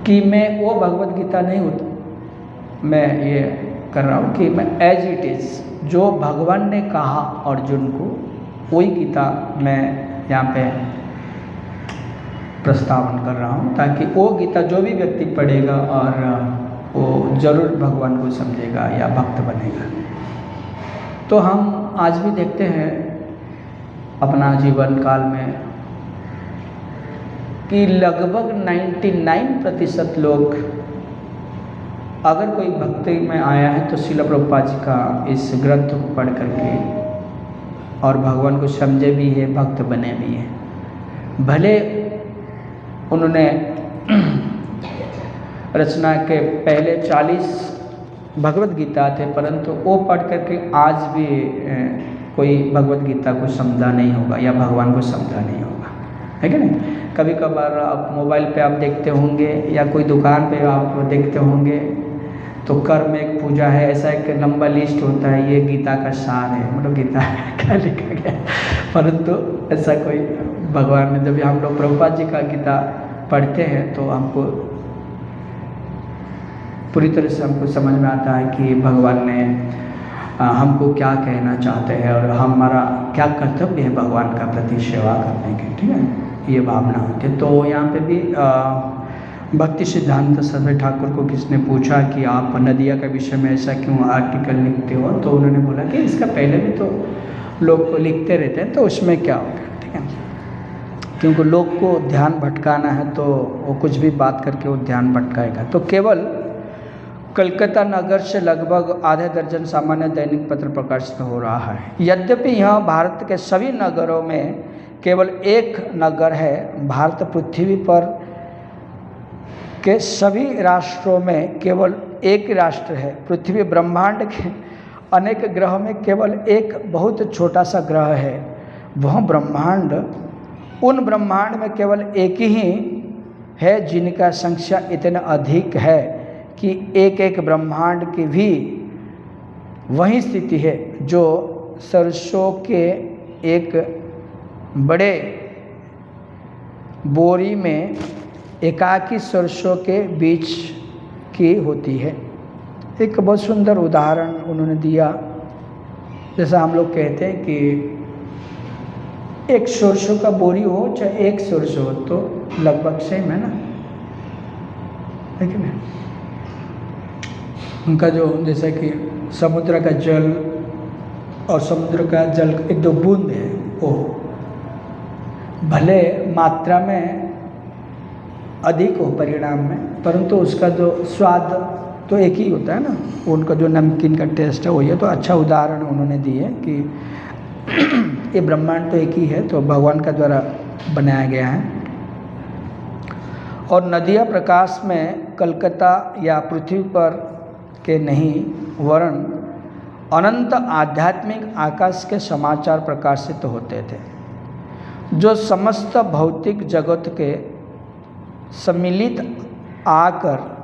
कि मैं वो भगवद गीता नहीं मैं ये कर रहा हूँ कि मैं एज इट इज़ जो भगवान ने कहा अर्जुन को वही गीता मैं यहाँ पे प्रस्तावन कर रहा हूँ, ताकि वो गीता जो भी व्यक्ति पढ़ेगा और वो जरूर भगवान को समझेगा या भक्त बनेगा। तो हम आज भी देखते हैं अपना जीवन काल में कि लगभग 99% लोग अगर कोई भक्ति में आया है तो श्रील प्रभुपाद जी का इस ग्रंथ को पढ़ करके और भगवान को समझे भी है, भक्त बने भी हैं। भले उन्होंने रचना के पहले 40 भगवद गीता थे, परंतु वो पढ़ करके आज भी कोई भगवद गीता को समझा नहीं होगा या भगवान को समझा नहीं होगा, है कि नहीं? कभी कभार आप मोबाइल पे आप देखते होंगे या कोई दुकान पे आप देखते होंगे तो कर्म एक पूजा है, ऐसा एक लंबा लिस्ट होता है, ये गीता का सार है, मतलब गीता का लिखा गया, परंतु ऐसा कोई भगवान ने, जब हम लोग प्रभुपाद जी का गीता पढ़ते हैं तो हमको पूरी तरह से हमको समझ में आता है कि भगवान ने हमको क्या कहना चाहते हैं और हमारा क्या कर्तव्य है भगवान का प्रति सेवा करने के, ठीक है, ये भावना होती है। तो यहाँ पे भी भक्ति सिद्धांत सरस्वती ठाकुर को किसने पूछा कि आप नदिया के विषय में ऐसा क्यों आर्टिकल लिखते हो, तो उन्होंने बोला कि इसका पहले भी तो लोग लिखते रहते हैं, तो उसमें क्या हो गया, ठीक है, क्योंकि लोग को ध्यान भटकाना है तो वो कुछ भी बात करके वो ध्यान भटकाएगा। तो केवल कलकत्ता नगर से लगभग आधे दर्जन सामान्य दैनिक पत्र प्रकाशित हो रहा है। यद्यपि यह भारत के सभी नगरों में केवल एक नगर है, भारत पृथ्वी पर के सभी राष्ट्रों में केवल एक राष्ट्र है। पृथ्वी ब्रह्मांड के अनेक ग्रहों में केवल एक बहुत छोटा सा ग्रह है। वह ब्रह्मांड, उन ब्रह्मांड में केवल एक ही है जिनका संख्या इतना अधिक है कि एक एक ब्रह्मांड की भी वही स्थिति है जो सरसों के एक बड़े बोरी में एकाकी सरसों के बीच की होती है। एक बहुत सुंदर उदाहरण उन्होंने दिया, जैसा हम लोग कहते हैं कि एक सरसों का बोरी हो चाहे एक सरसों हो तो लगभग सेम है ना, लेकिन उनका जो जैसा कि समुद्र का जल और समुद्र का जल एक दो बूंद है, वो भले मात्रा में अधिक हो परिणाम में, परंतु उसका जो स्वाद तो एक ही होता है ना, उनका जो नमकीन का टेस्ट है वही है। तो अच्छा उदाहरण उन्होंने दिए कि ये ब्रह्मांड तो एक ही है, तो भगवान का द्वारा बनाया गया है। और नदिया प्रकाश में कलकत्ता या पृथ्वी पर के नहीं वरन अनंत आध्यात्मिक आकाश के समाचार प्रकाशित होते थे, जो समस्त भौतिक जगत के सम्मिलित आकर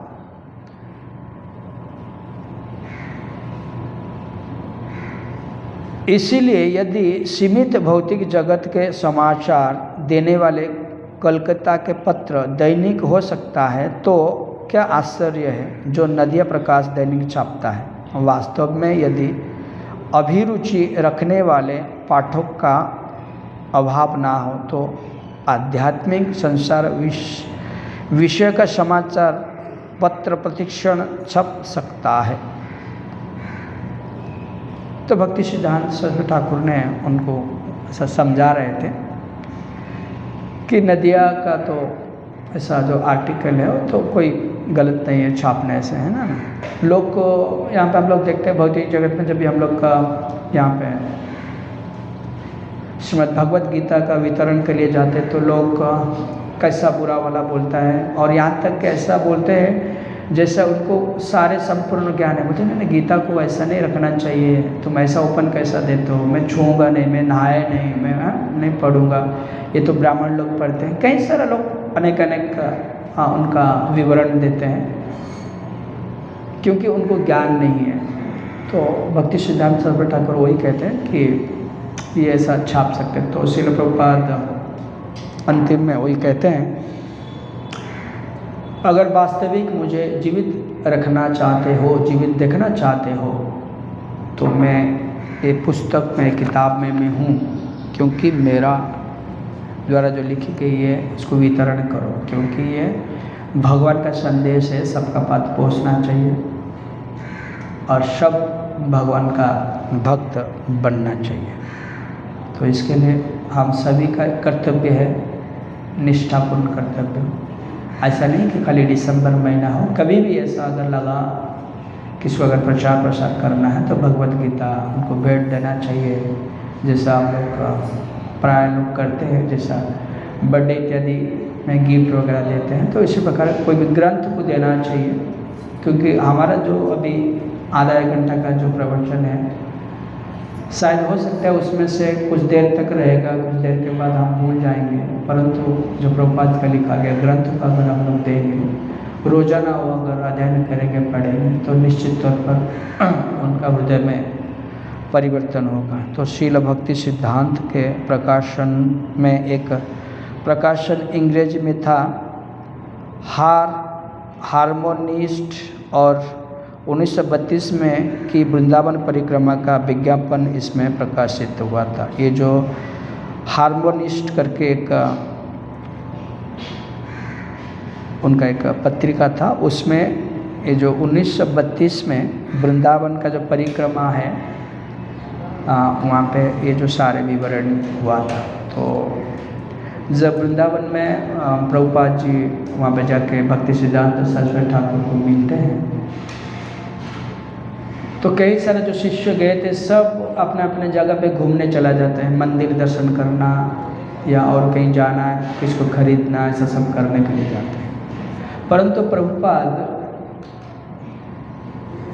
इसीलिए यदि सीमित भौतिक जगत के समाचार देने वाले कलकत्ता के पत्र दैनिक हो सकता है तो क्या आश्चर्य है जो नदिया प्रकाश दैनिक छापता है। वास्तव में यदि अभिरुचि रखने वाले पाठक का अभाव ना हो तो आध्यात्मिक संसार विषय का समाचार पत्र प्रतिक्षण छप सकता है। तो भक्ति सिद्धांत सरस्वती ठाकुर ने उनको ऐसा समझा रहे थे कि नदिया का तो ऐसा जो आर्टिकल है वो तो कोई गलत नहीं है छापने से, है ना। लोग को यहाँ पे हम लोग देखते हैं भौतिक जगत में, जब भी हम लोग का यहाँ पे श्रीमद् भगवत गीता का वितरण के लिए जाते तो लोग कैसा बुरा वाला बोलता है, और यहाँ तक कैसा बोलते हैं जैसा उनको सारे संपूर्ण ज्ञान है। मुझे ना गीता को ऐसा नहीं रखना चाहिए, तुम ऐसा ओपन कैसा देते हो, मैं छूँगा नहीं, मैं नहाए नहीं, मैं नहीं पढ़ूँगा, ये तो ब्राह्मण लोग पढ़ते हैं। कई सारे लोग अनेक उनका विवरण देते हैं। क्योंकि उनको ज्ञान नहीं है। तो भक्ति सिद्धांत सरस्वती ठाकुर वही कहते हैं कि ये ऐसा छाप सकते हैं। तो श्रील प्रभुपाद अंतिम में वही कहते हैं, अगर वास्तविक मुझे जीवित रखना चाहते हो, जीवित देखना चाहते हो, तो मैं ये पुस्तक में, किताब में मैं हूँ, क्योंकि मेरा द्वारा जो लिखी गई है इसको वितरण करो, क्योंकि ये भगवान का संदेश है, सबका पास पहुँचना चाहिए और सब भगवान का भक्त बनना चाहिए। तो इसके लिए हम सभी का कर्तव्य है, निष्ठापूर्ण कर्तव्य। ऐसा नहीं कि खाली दिसंबर महीना हो, कभी भी ऐसा अगर लगा किसी को अगर प्रचार प्रसार करना है तो भगवत गीता उनको भेंट देना चाहिए, जैसा हम लोग प्राय लोग करते हैं, जैसा बर्थडे इत्यादि में गिफ्ट वगैरह देते हैं। तो इसी प्रकार कोई भी ग्रंथ को देना चाहिए, क्योंकि हमारा जो अभी आधा एक घंटा का जो प्रवचन है, शायद हो सकता है उसमें से कुछ देर तक रहेगा, कुछ देर के बाद हम भूल जाएंगे, परंतु जो प्रभुपाद का लिखा गया ग्रंथ का अगर हम लोग देंगे, रोजाना वो अगर अध्ययन करेंगे, पढ़ेंगे, तो निश्चित तौर पर उनका हृदय में परिवर्तन होगा। तो शील भक्ति सिद्धांत के प्रकाशन में एक प्रकाशन अंग्रेजी में था, हार्मोनिस्ट, और 1932 में की वृंदावन परिक्रमा का विज्ञापन इसमें प्रकाशित हुआ था। ये जो हार्मोनिस्ट करके एक उनका एक पत्रिका था, उसमें ये जो 1932 में वृंदावन का जो परिक्रमा है, वहाँ पे ये जो सारे विवरण हुआ था। तो जब वृंदावन में प्रभुपाद जी वहाँ पे जाके भक्ति सिद्धांत सरस्वती ठाकुर को मिलते हैं, तो कई सारे जो शिष्य गए थे सब अपने अपने जगह पे घूमने चला जाते हैं, मंदिर दर्शन करना या और कहीं जाना है, किसको खरीदना, ऐसा सब करने के लिए जाते हैं। परंतु प्रभुपाद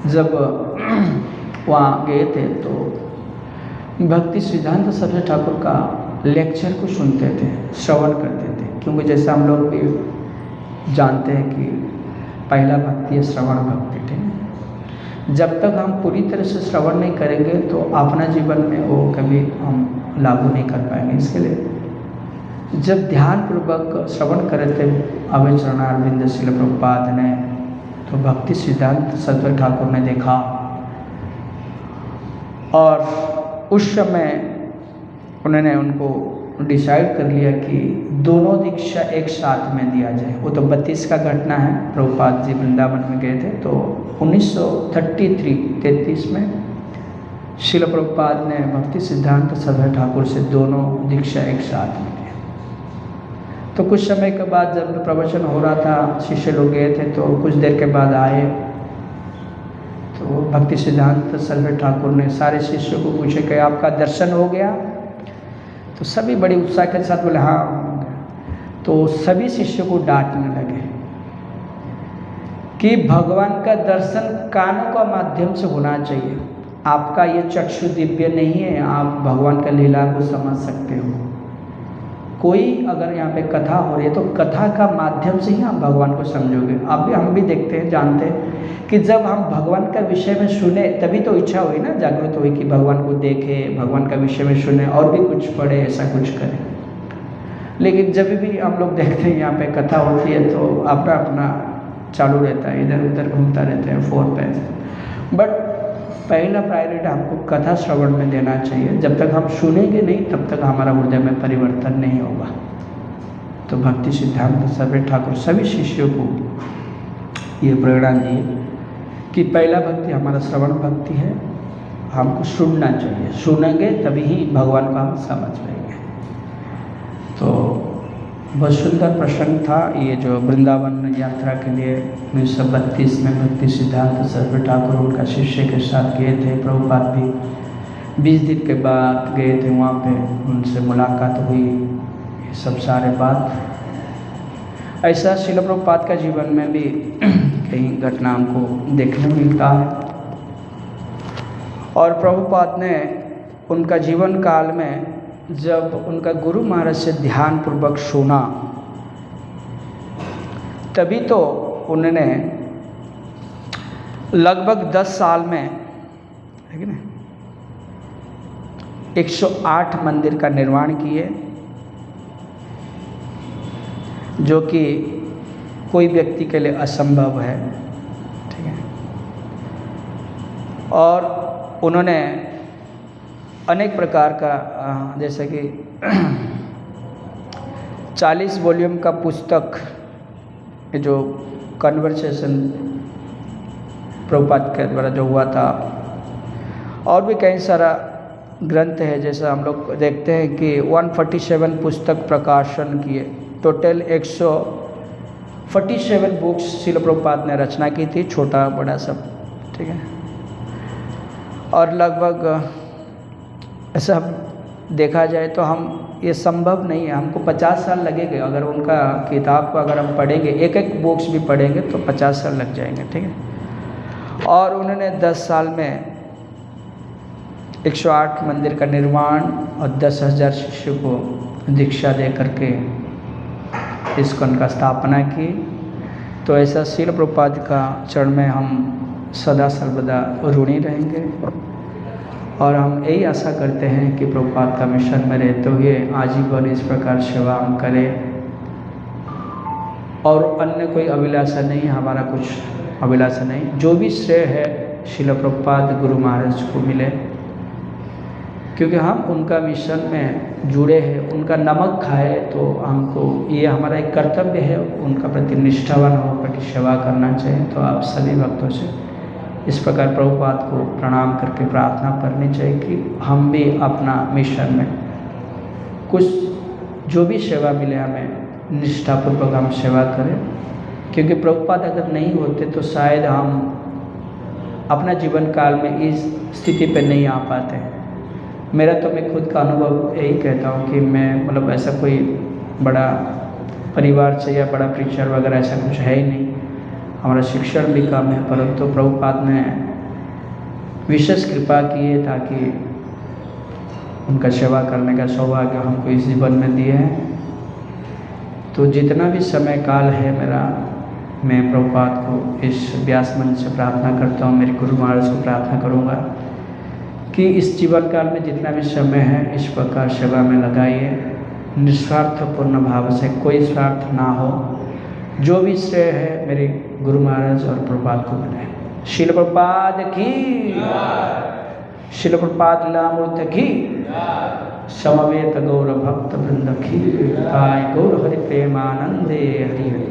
जब वहाँ गए थे तो भक्ति सिद्धांत सरस्वती ठाकुर का लेक्चर को सुनते थे, श्रवण करते थे, क्योंकि जैसा हम लोग भी जानते हैं कि पहला भक्ति है श्रवण भक्ति। ठीक, जब तक हम पूरी तरह से श्रवण नहीं करेंगे तो अपना जीवन में वो कभी हम लागू नहीं कर पाएंगे। इसके लिए जब ध्यानपूर्वक श्रवण करे थे अभय चरणारविंद श्रील प्रभुपाद ने, तो भक्ति सिद्धांत सरस्वती ठाकुर ने देखा और उस समय उन्होंने उनको डिसाइड कर लिया कि दोनों दीक्षा एक साथ में दिया जाए। वो तो 32 का घटना है, प्रभुपाद जी वृंदावन में गए थे, तो 1933 में श्रील प्रभुपाद ने भक्ति सिद्धांत सरस्वती ठाकुर से दोनों दीक्षा एक साथ में दिया। तो कुछ समय के बाद जब प्रवचन हो रहा था, शिष्य लोग गए थे, तो कुछ देर के बाद आए, तो भक्ति सिद्धांत सरस्वती ठाकुर ने सारे शिष्यों को पूछे कि आपका दर्शन हो गया? तो सभी बड़ी उत्साह के साथ बोले हाँ हो गया। तो सभी शिष्यों को डांटने लगे कि भगवान का दर्शन कानों का माध्यम से होना चाहिए, आपका ये चक्षु दिव्य नहीं है, आप भगवान का लीला को समझ सकते हो। कोई अगर यहाँ पे कथा हो रही है तो कथा का माध्यम से ही आप भगवान को समझोगे। हम भी देखते हैं, जानते हैं कि जब हम भगवान का विषय में सुने तभी तो इच्छा हुई ना, जागृत हुई कि भगवान को देखें, भगवान का विषय में सुने और भी कुछ पढ़े, ऐसा कुछ करें। लेकिन जब भी हम लोग देखते हैं यहाँ पे कथा होती है तो अपना अपना चालू रहता है, इधर उधर घूमता रहते हैं फोन पे। बट पहला प्रायोरिटी हमको कथा श्रवण में देना चाहिए। जब तक हम सुनेंगे नहीं तब तक हमारा हृदय में परिवर्तन नहीं होगा। तो भक्ति सिद्धांत सरस्वती ठाकुर सभी शिष्यों को ये प्रेरणा दिए कि पहला भक्ति हमारा श्रवण भक्ति है, हमको सुनना चाहिए, सुनेंगे तभी ही भगवान को हम समझ पाएंगे। तो बहुत सुंदर प्रसंग था ये जो वृंदावन यात्रा के लिए 1932 में भक्ति सिद्धांत सरस्वती ठाकुर उनका शिष्य के साथ गए थे। प्रभुपाद भी 20 दिन के बाद गए थे, वहाँ पे उनसे मुलाकात हुई, ये सब सारे बात। ऐसा श्रील प्रभुपाद का जीवन में भी कई घटनाओं को देखने मिलता है। और प्रभुपाद ने उनका जीवन काल में जब उनका गुरु महाराज से ध्यान पूर्वक सुना, तभी तो उन्होंने लगभग 10 साल में, है कि ना, 108 मंदिर का निर्माण किए, जो कि कोई व्यक्ति के लिए असंभव है, ठीक है। और उन्होंने अनेक प्रकार का जैसे कि 40 वॉल्यूम का पुस्तक, जो कन्वर्सेशन प्रभुपाद के द्वारा जो हुआ था, और भी कई सारा ग्रंथ है। जैसा हम लोग देखते हैं कि 147 पुस्तक प्रकाशन किए, टोटल 147 बुक्स श्रील प्रभुपाद ने रचना की थी, छोटा बड़ा सब, ठीक है। और लगभग ऐसा देखा जाए तो हम ये संभव नहीं है, हमको 50 साल लगेंगे अगर उनका किताब को अगर हम पढ़ेंगे, एक एक बुक्स भी पढ़ेंगे तो 50 साल लग जाएंगे, ठीक है। और उन्होंने 10 साल में 108 मंदिर का निर्माण और 10,000 शिष्यों को दीक्षा दे करके इस्कॉन का स्थापना की। तो ऐसा श्रील प्रभुपाद का चरण में हम सदा सर्वदा ऋणी रहेंगे, और हम यही आशा करते हैं कि प्रभुपाद का मिशन में रहते हुए आजीवन इस प्रकार सेवा हम करें, और अन्य कोई अभिलाषा नहीं, हमारा कुछ अभिलाषा नहीं। जो भी श्रेय है श्रील प्रभुपाद गुरु महाराज को मिले, क्योंकि हम उनका मिशन में जुड़े हैं, उनका नमक खाए तो हमको ये हमारा एक कर्तव्य है, उनका प्रति निष्ठावान होकर के सेवा करना चाहिए। तो आप सभी भक्तों से इस प्रकार प्रभुपाद को प्रणाम करके प्रार्थना करनी चाहिए कि हम भी अपना मिशन में कुछ जो भी सेवा मिले हमें निष्ठापूर्वक हम सेवा करें, क्योंकि प्रभुपाद अगर नहीं होते तो शायद हम अपना जीवन काल में इस स्थिति पर नहीं आ पाते हैं। मेरा तो मैं खुद का अनुभव यही कहता हूँ कि मैं मतलब ऐसा कोई बड़ा परिवार से या बड़ा प्रीचर वगैरह ऐसा कुछ है ही नहीं, हमारा शिक्षण भी कम है, परंतु प्रभुपाद ने विशेष कृपा की है ताकि उनका सेवा करने का सौभाग्य हमको इस जीवन में दिए हैं। तो जितना भी समय काल है मेरा, मैं प्रभुपाद को इस व्यास मंच से प्रार्थना करता हूँ, मेरे गुरु महाराज को प्रार्थना करूँगा कि इस जीवन काल में जितना भी समय है इस प्रकार सेवा में लगाइए, निस्वार्थपूर्ण भाव से, कोई स्वार्थ ना हो। जो भी श्रेय है मेरे गुरु महाराज और प्रभुपाद को मिले। श्रील प्रभुपाद की, श्रील प्रभुपाद लीलामृत की, समवेत गौर भक्त वृंद की, आय गौर हरि प्रेमानंदे हरि हरि।